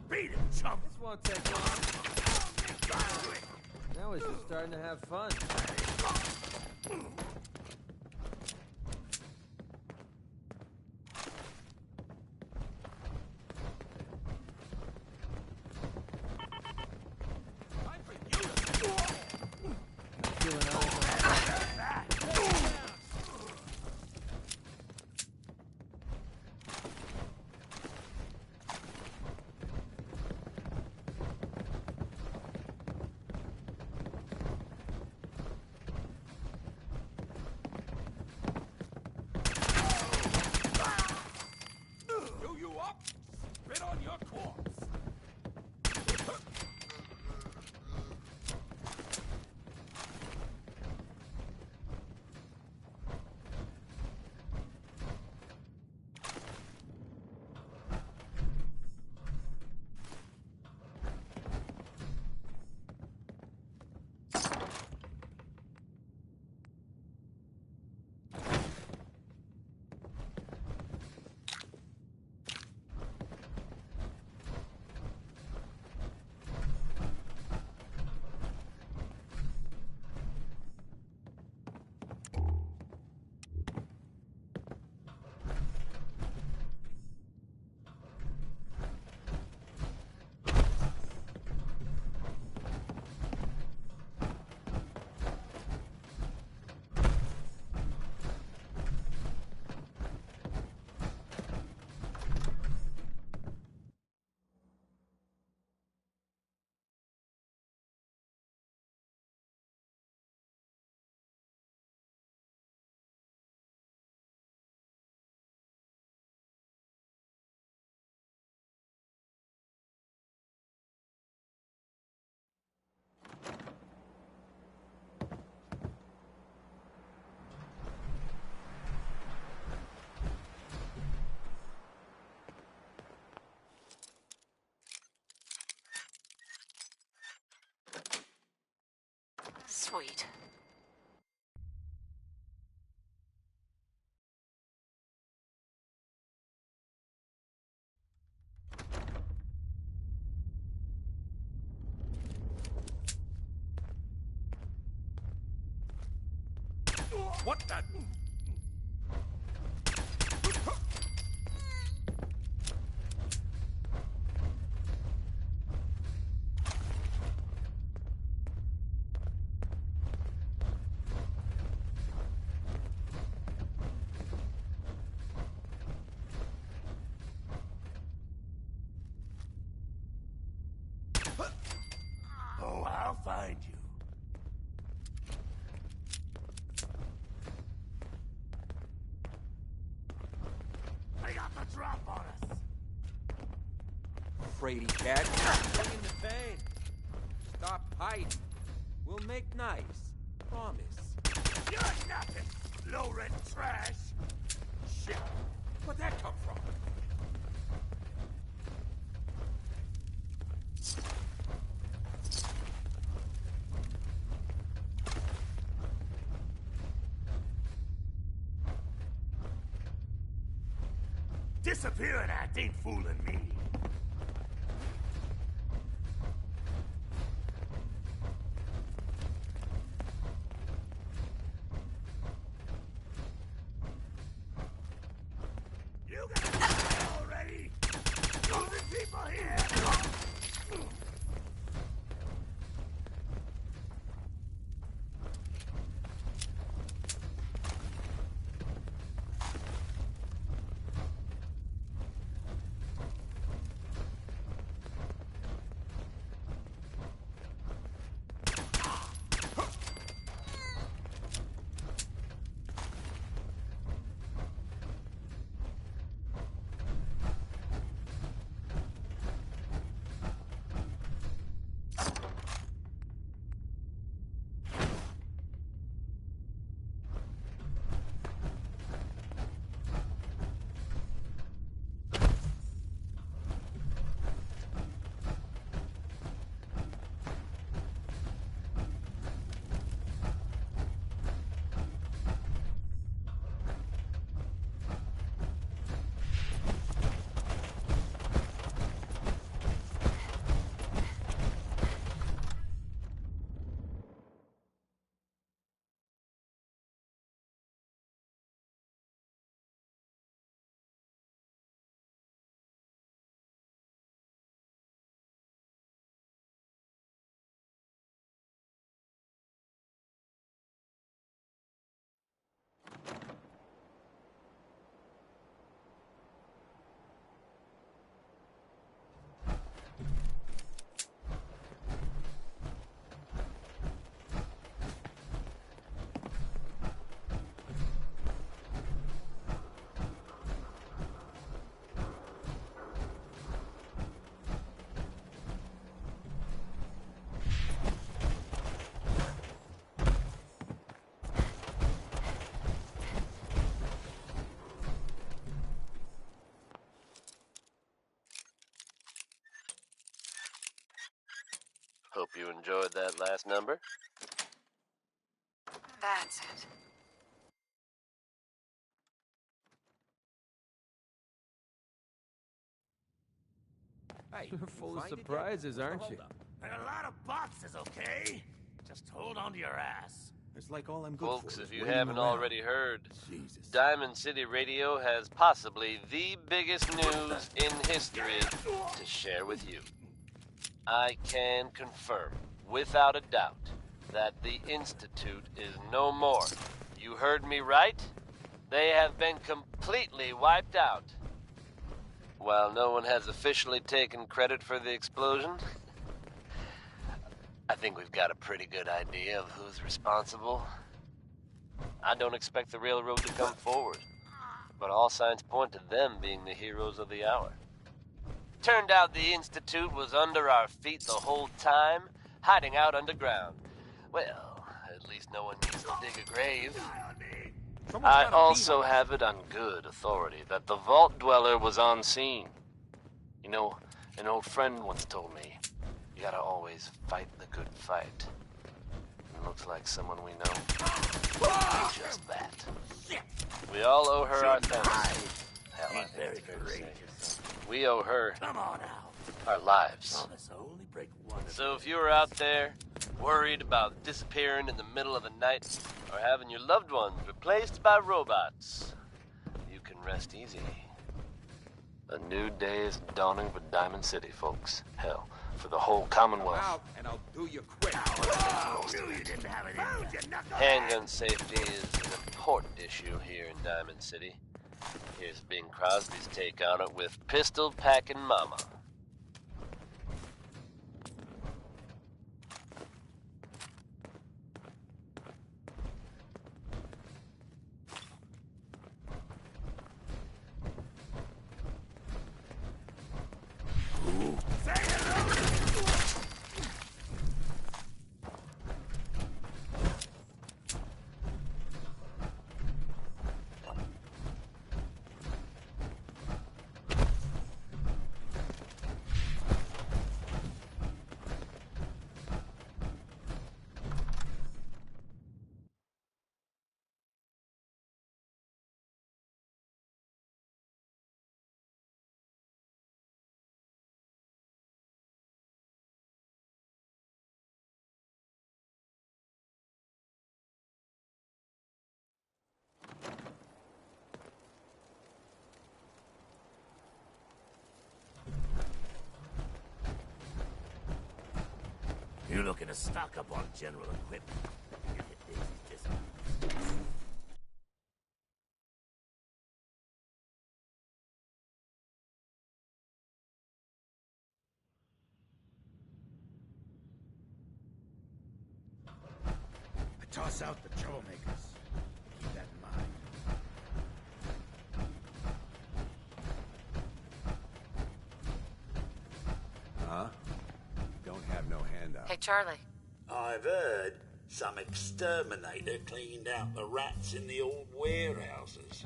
Beat it, chump! This won't take long. Now we're just starting to have fun. Spit on your corpse! Sweet. What the? Oh, I'll find you. They got the drop on us. Fraidy cat. Bring in the vein. Stop hiding. We'll make nice. Promise. You're nothing, low-rent trash. Shit. Where'd that come from? Disappearing act ain't fooling me. Hope you enjoyed that last number. That's it. Hey, you're full of surprises, aren't you? And a lot of boxes, okay? Just hold on to your ass. It's like all I'm good Folks, for. if you haven't already heard, Diamond City Radio has possibly the biggest news in history to share with you. I can confirm, without a doubt, that the Institute is no more. You heard me right? They have been completely wiped out. While no one has officially taken credit for the explosion, I think we've got a pretty good idea of who's responsible. I don't expect the railroad to come forward, but all signs point to them being the heroes of the hour. Turned out the Institute was under our feet the whole time, hiding out underground. Well, at least no one needs to dig a grave. I also have it on good authority that the Vault Dweller was on scene. You know, an old friend once told me, you gotta always fight the good fight. And looks like someone we know did just that. We all owe her our thanks. Hell, I think it's fair to say. We owe her our lives. So if you're out there worried about disappearing in the middle of the night or having your loved ones replaced by robots, you can rest easy. A new day is dawning for Diamond City, folks. Hell, for the whole Commonwealth. Out, and I'll do you quick. Handgun safety is an important issue here in Diamond City. Here's Bing Crosby's take on it with Pistol Packin' Mama. You're looking to stock up on general equipment. I toss out the troublemakers. Keep that in mind. Huh? Don't have no handout. Hey, Charlie. I've heard some exterminator cleaned out the rats in the old warehouses.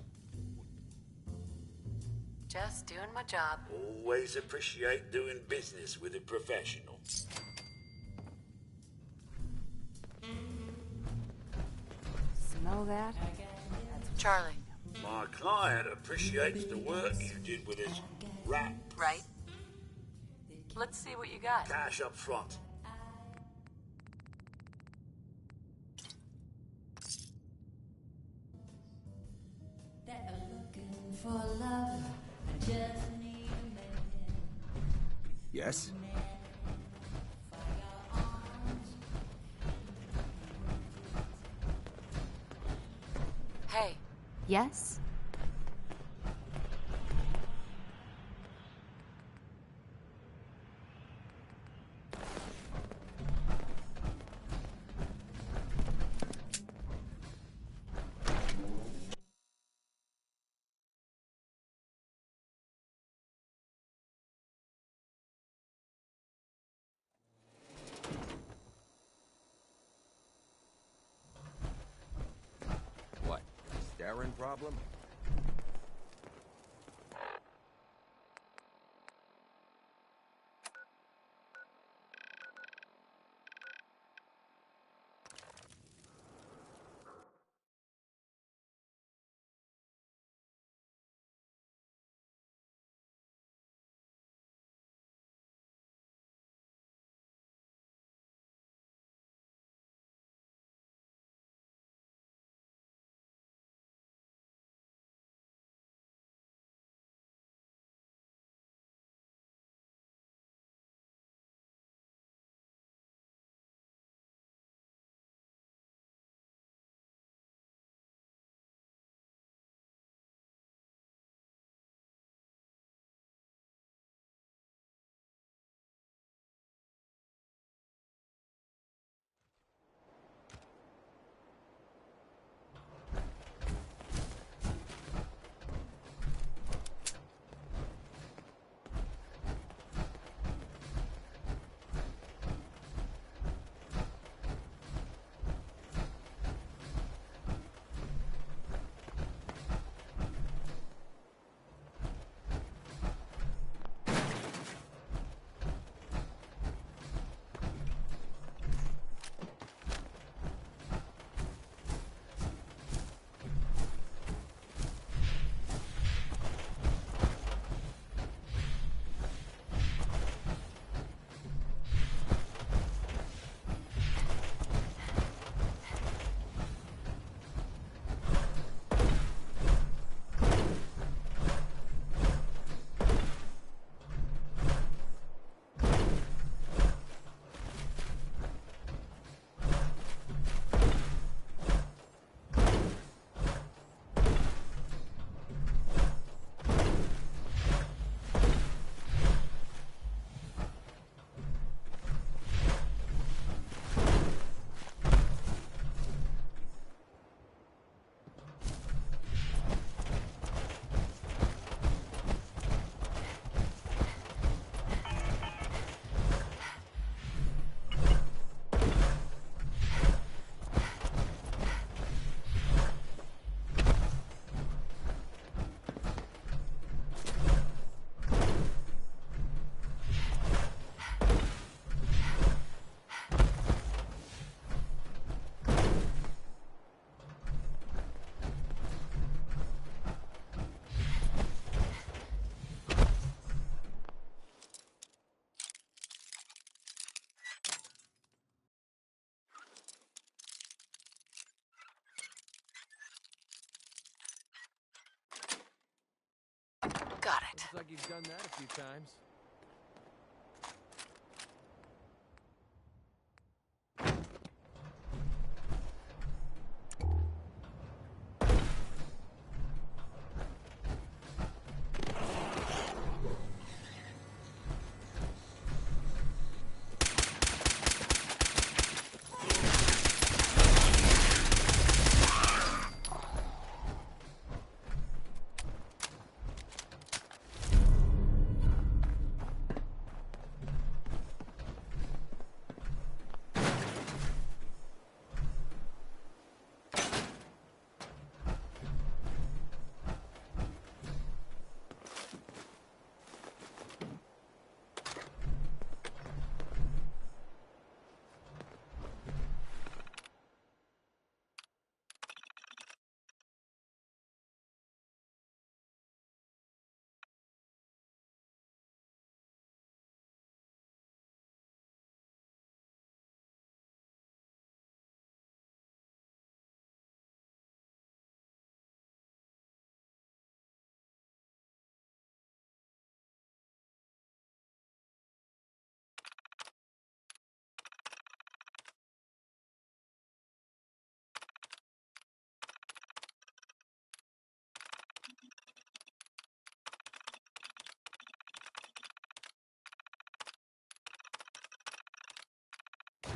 Just doing my job. Always appreciate doing business with a professional. Smell that? Charlie. My client appreciates the work you did with his rat. Right? Let's see what you got. Cash up front. Yes? Hey. Yes? What? Staring problem? you've done that a few times.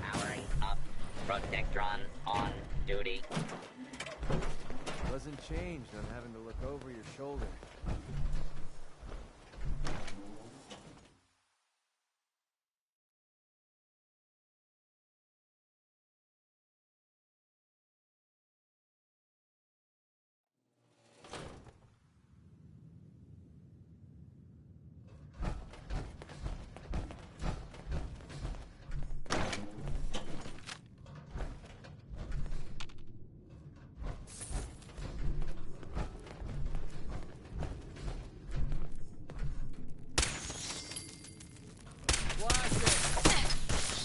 Powering up. Protectron on duty. Doesn't change them having to look over your shoulder.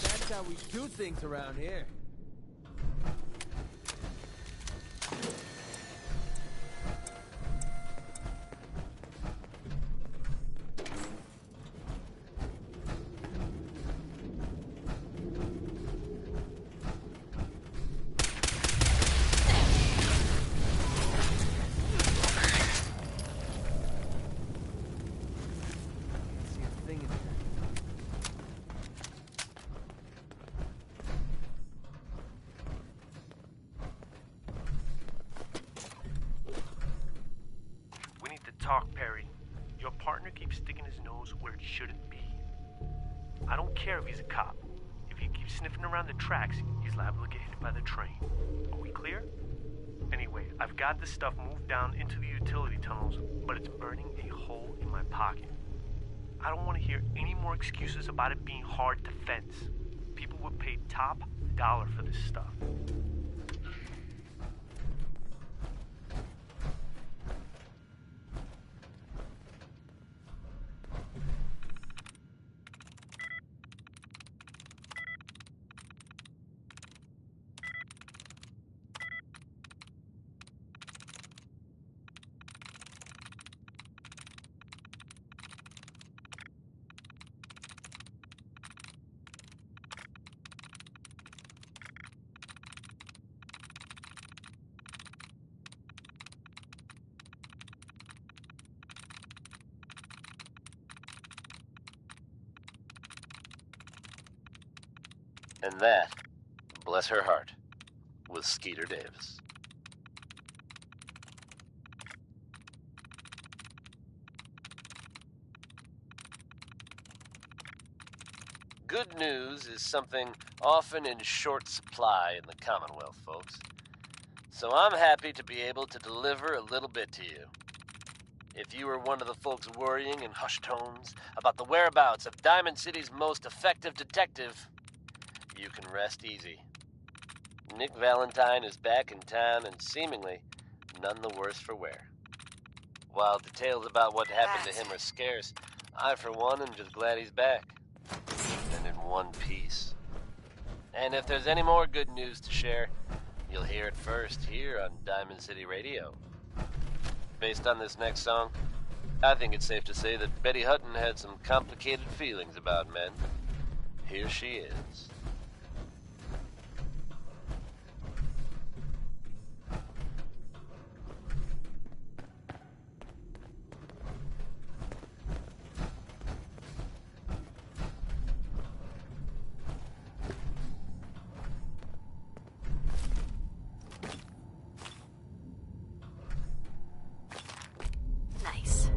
That's how we do things around here. Talk, Perry. Your partner keeps sticking his nose where it shouldn't be. I don't care if he's a cop. If he keeps sniffing around the tracks, he's liable to get hit by the train. Are we clear? Anyway, I've got this stuff moved down into the utility tunnels, but it's burning a hole in my pocket. I don't want to hear any more excuses about it being hard to fence. People would pay top dollar for this stuff. And that, bless her heart, was Skeeter Davis. Good news is something often in short supply in the Commonwealth, folks. So I'm happy to be able to deliver a little bit to you. If you were one of the folks worrying in hushed tones about the whereabouts of Diamond City's most effective detective, you can rest easy. Nick Valentine is back in town and seemingly none the worse for wear. While details about what happened to him are scarce, I for one am just glad he's back. And in one piece. And if there's any more good news to share, you'll hear it first here on Diamond City Radio. Based on this next song, I think it's safe to say that Betty Hutton had some complicated feelings about men. Here she is. Nice.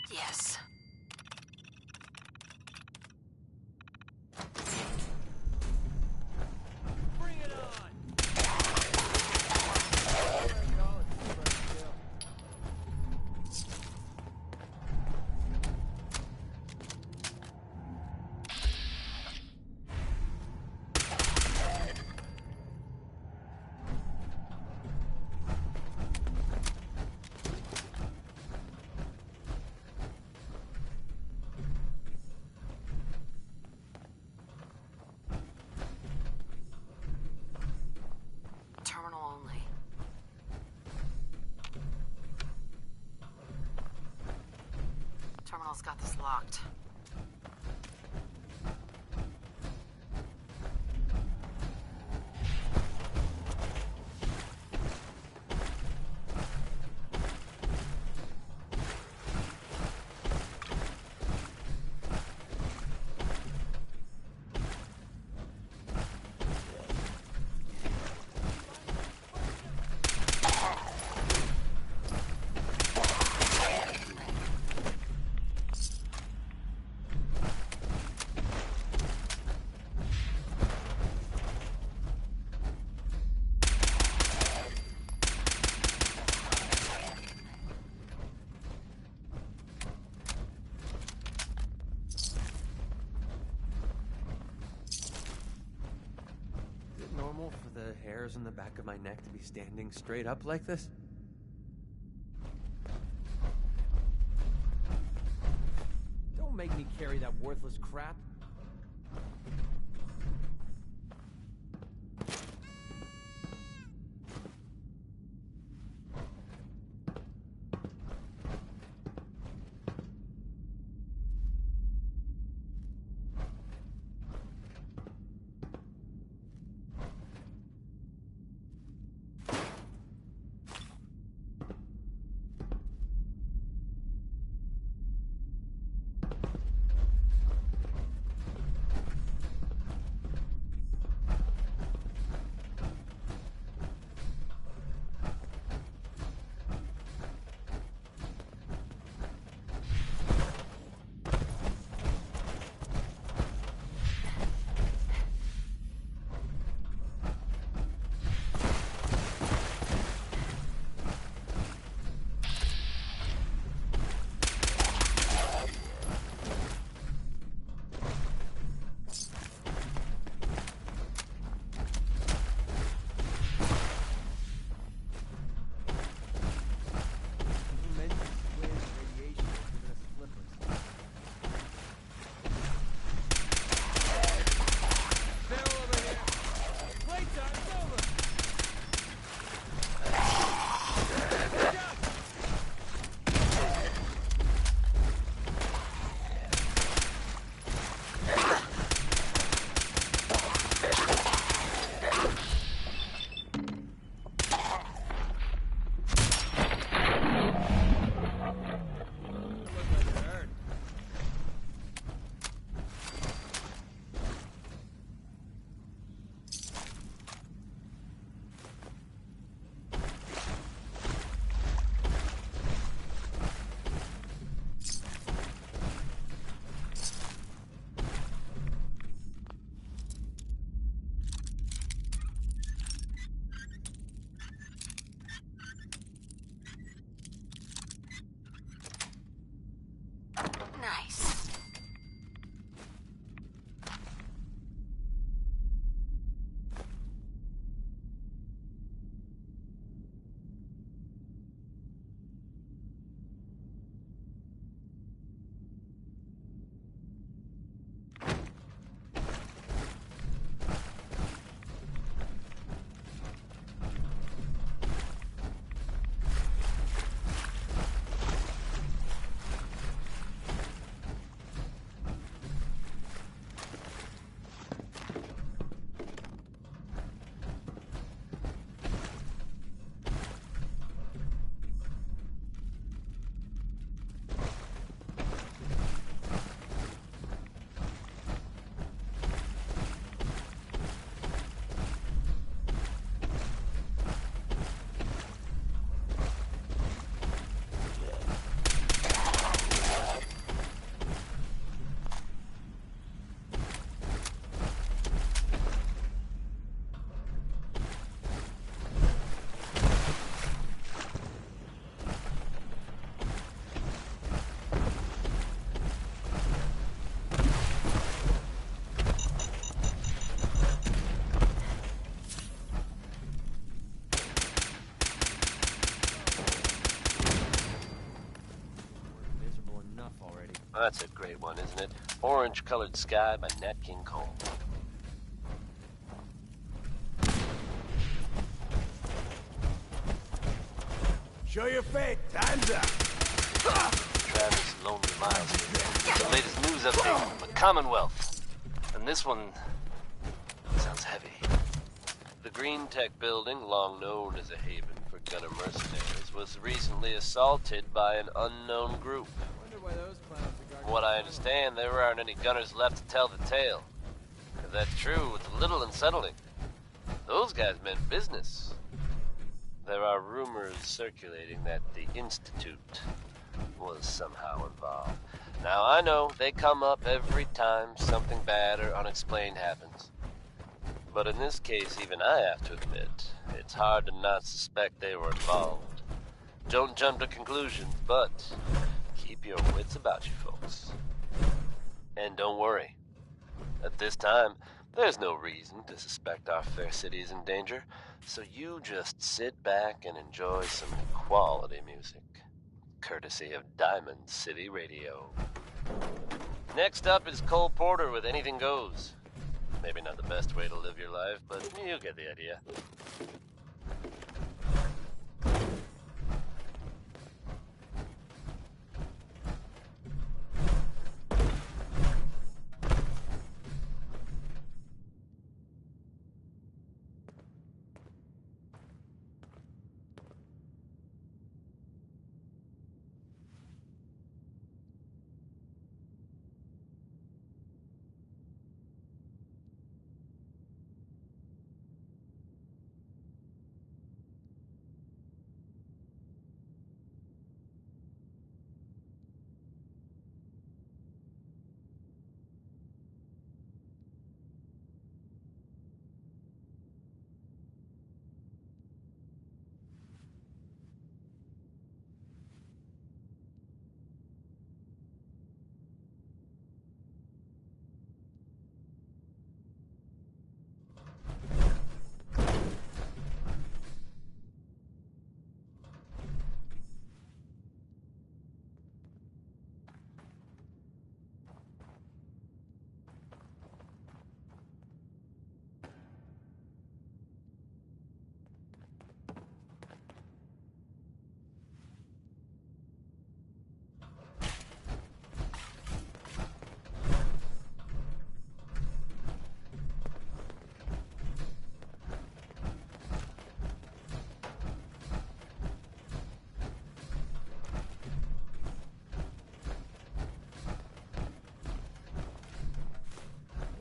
Yes. Bring it on! Terminal only. Terminal's got this locked. Is it normal for the hairs on the back of my neck to be standing straight up like this? Don't make me carry that worthless crap. That's a great one, isn't it? Orange-Colored Sky by Nat King Cole. Show your face. Time's up. Travis Lonely Miles here. The latest news update from the Commonwealth. And this one sounds heavy. The Green Tech building, long known as a haven for gunner mercenaries, was recently assaulted by an unknown group. From what I understand, there aren't any gunners left to tell the tale. If that's true, it's a little unsettling. Those guys meant business. There are rumors circulating that the Institute was somehow involved. Now, I know they come up every time something bad or unexplained happens. But in this case, even I have to admit, it's hard to not suspect they were involved. Don't jump to conclusions, but keep your wits about you, folks. And don't worry. At this time, there's no reason to suspect our fair city is in danger, so you just sit back and enjoy some quality music, courtesy of Diamond City Radio. Next up is Cole Porter with Anything Goes. Maybe not the best way to live your life, but you get the idea.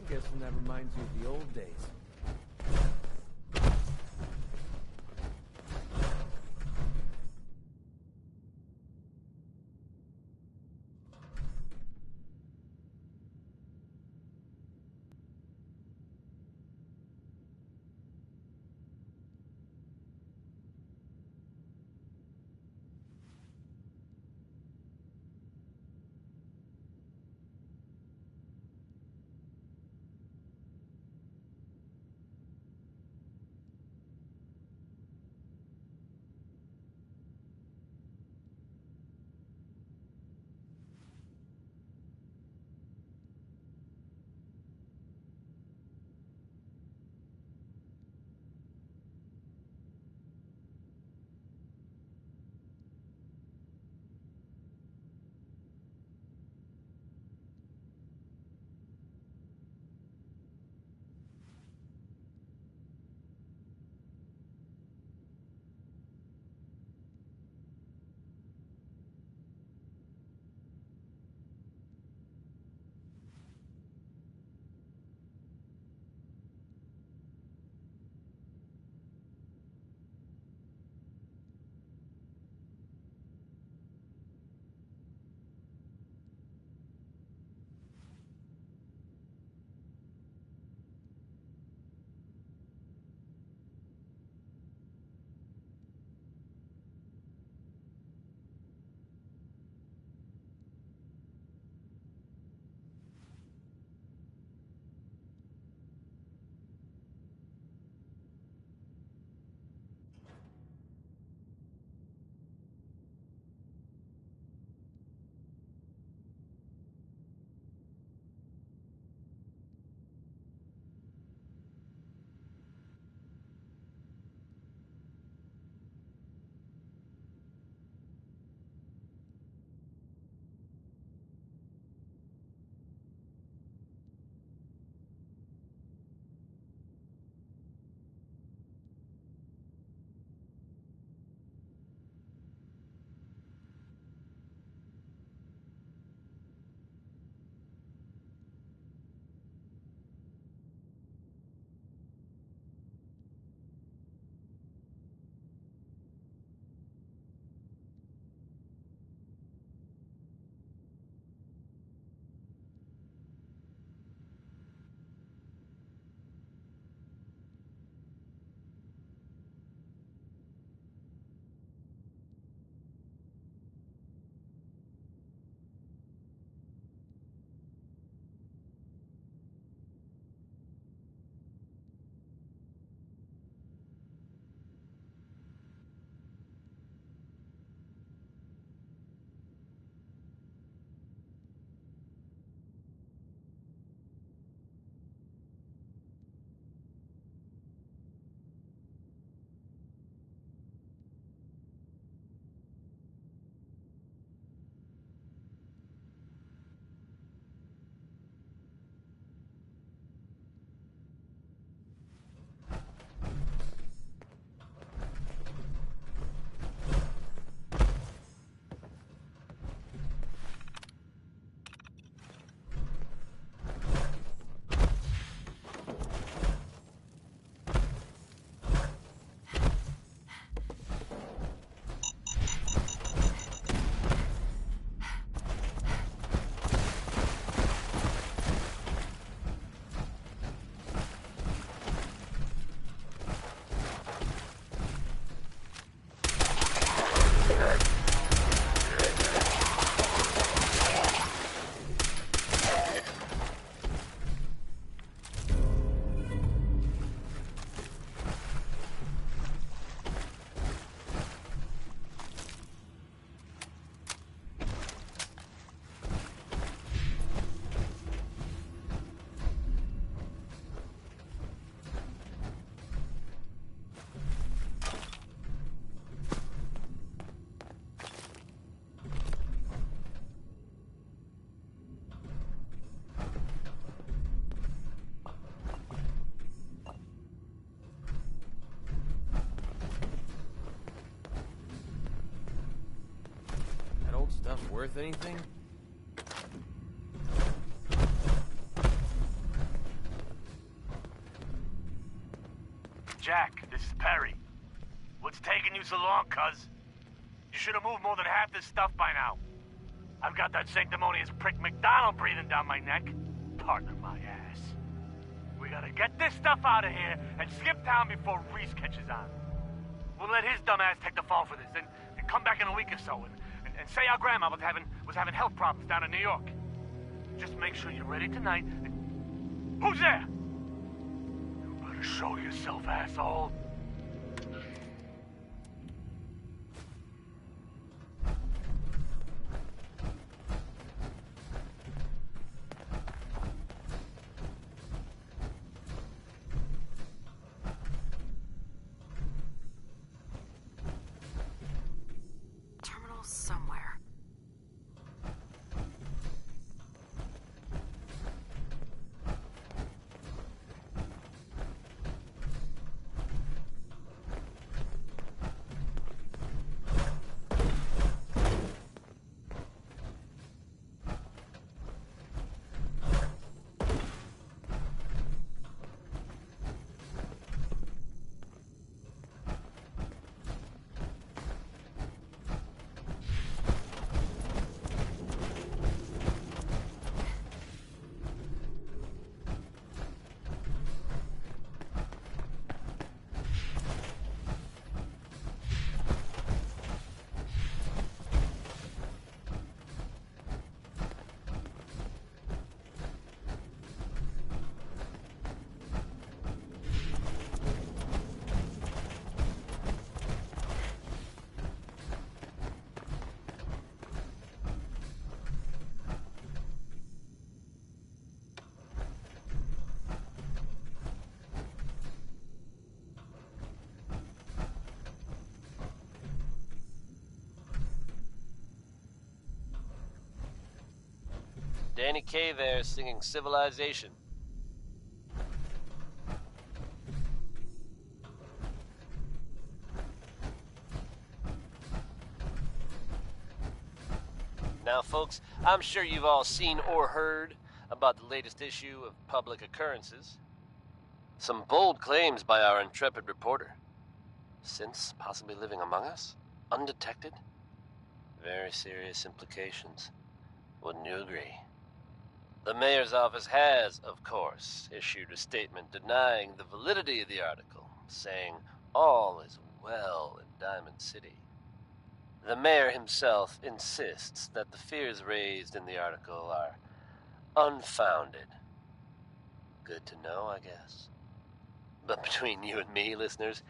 Guessing that reminds you of the old days. worth anything? Jack, this is Perry. What's taking you so long, cuz? You should have moved more than half this stuff by now. I've got that sanctimonious prick McDonald breathing down my neck. Partner my ass. We gotta get this stuff out of here and skip town before Reese catches on. We'll let his dumb ass take the fall for this, and come back in a week or so and say our grandma was having health problems down in New York. Just make sure you're ready tonight. Who's there? You better show yourself, asshole. Terminal somewhere. Danny Kaye there singing Civilization. Now, folks, I'm sure you've all seen or heard about the latest issue of Public Occurrences. Some bold claims by our intrepid reporter. Since possibly living among us, undetected? Very serious implications. Wouldn't you agree? The mayor's office has, of course, issued a statement denying the validity of the article, saying all is well in Diamond City. The mayor himself insists that the fears raised in the article are unfounded. Good to know, I guess. But between you and me, listeners,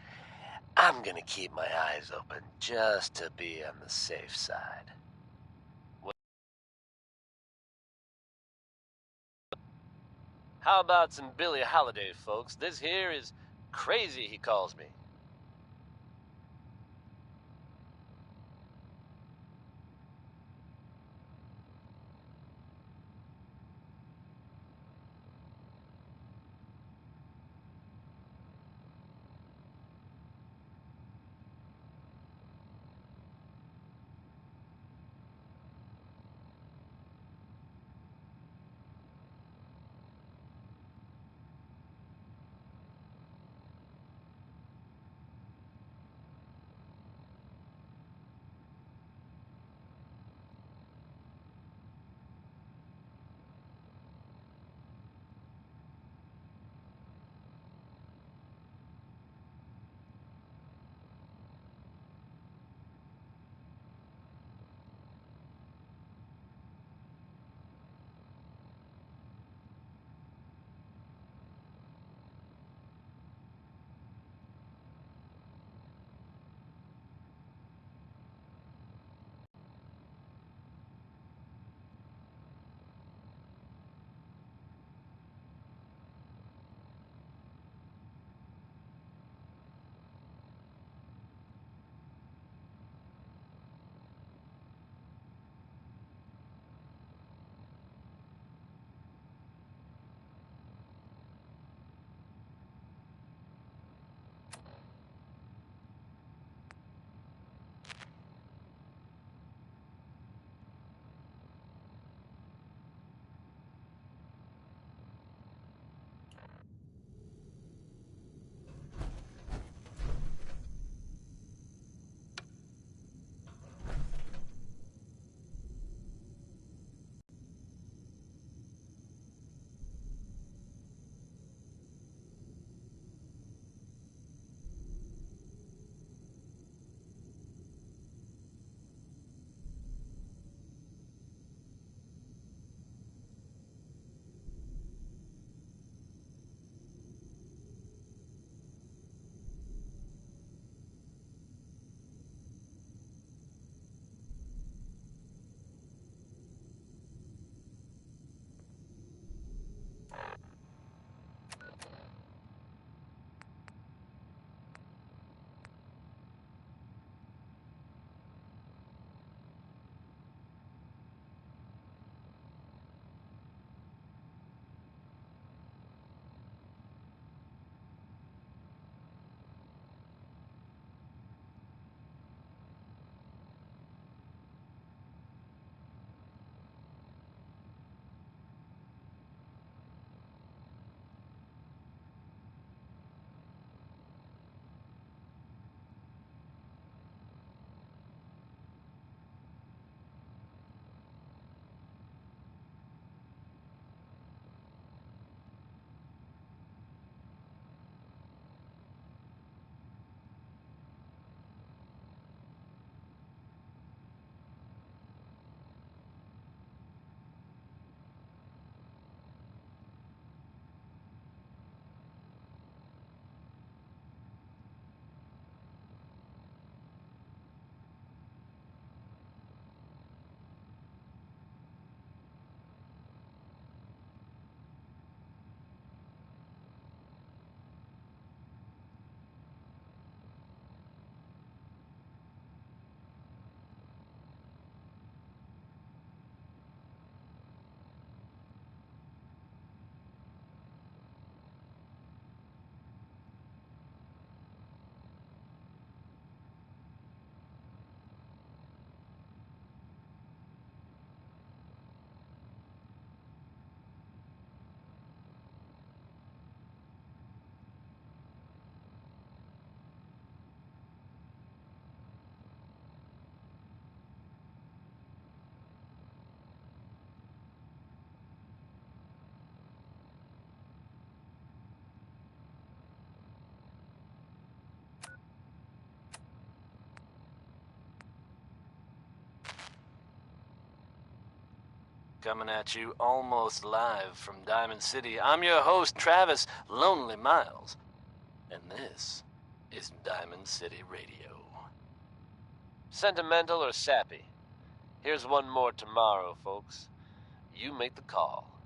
I'm gonna keep my eyes open just to be on the safe side. How about some Billie Holiday, folks? This here is Crazy, he calls me. coming at you almost live from Diamond City. I'm your host, Travis Lonely Miles, and this is Diamond City Radio. Sentimental or sappy? Here's one more tomorrow, folks. You make the call.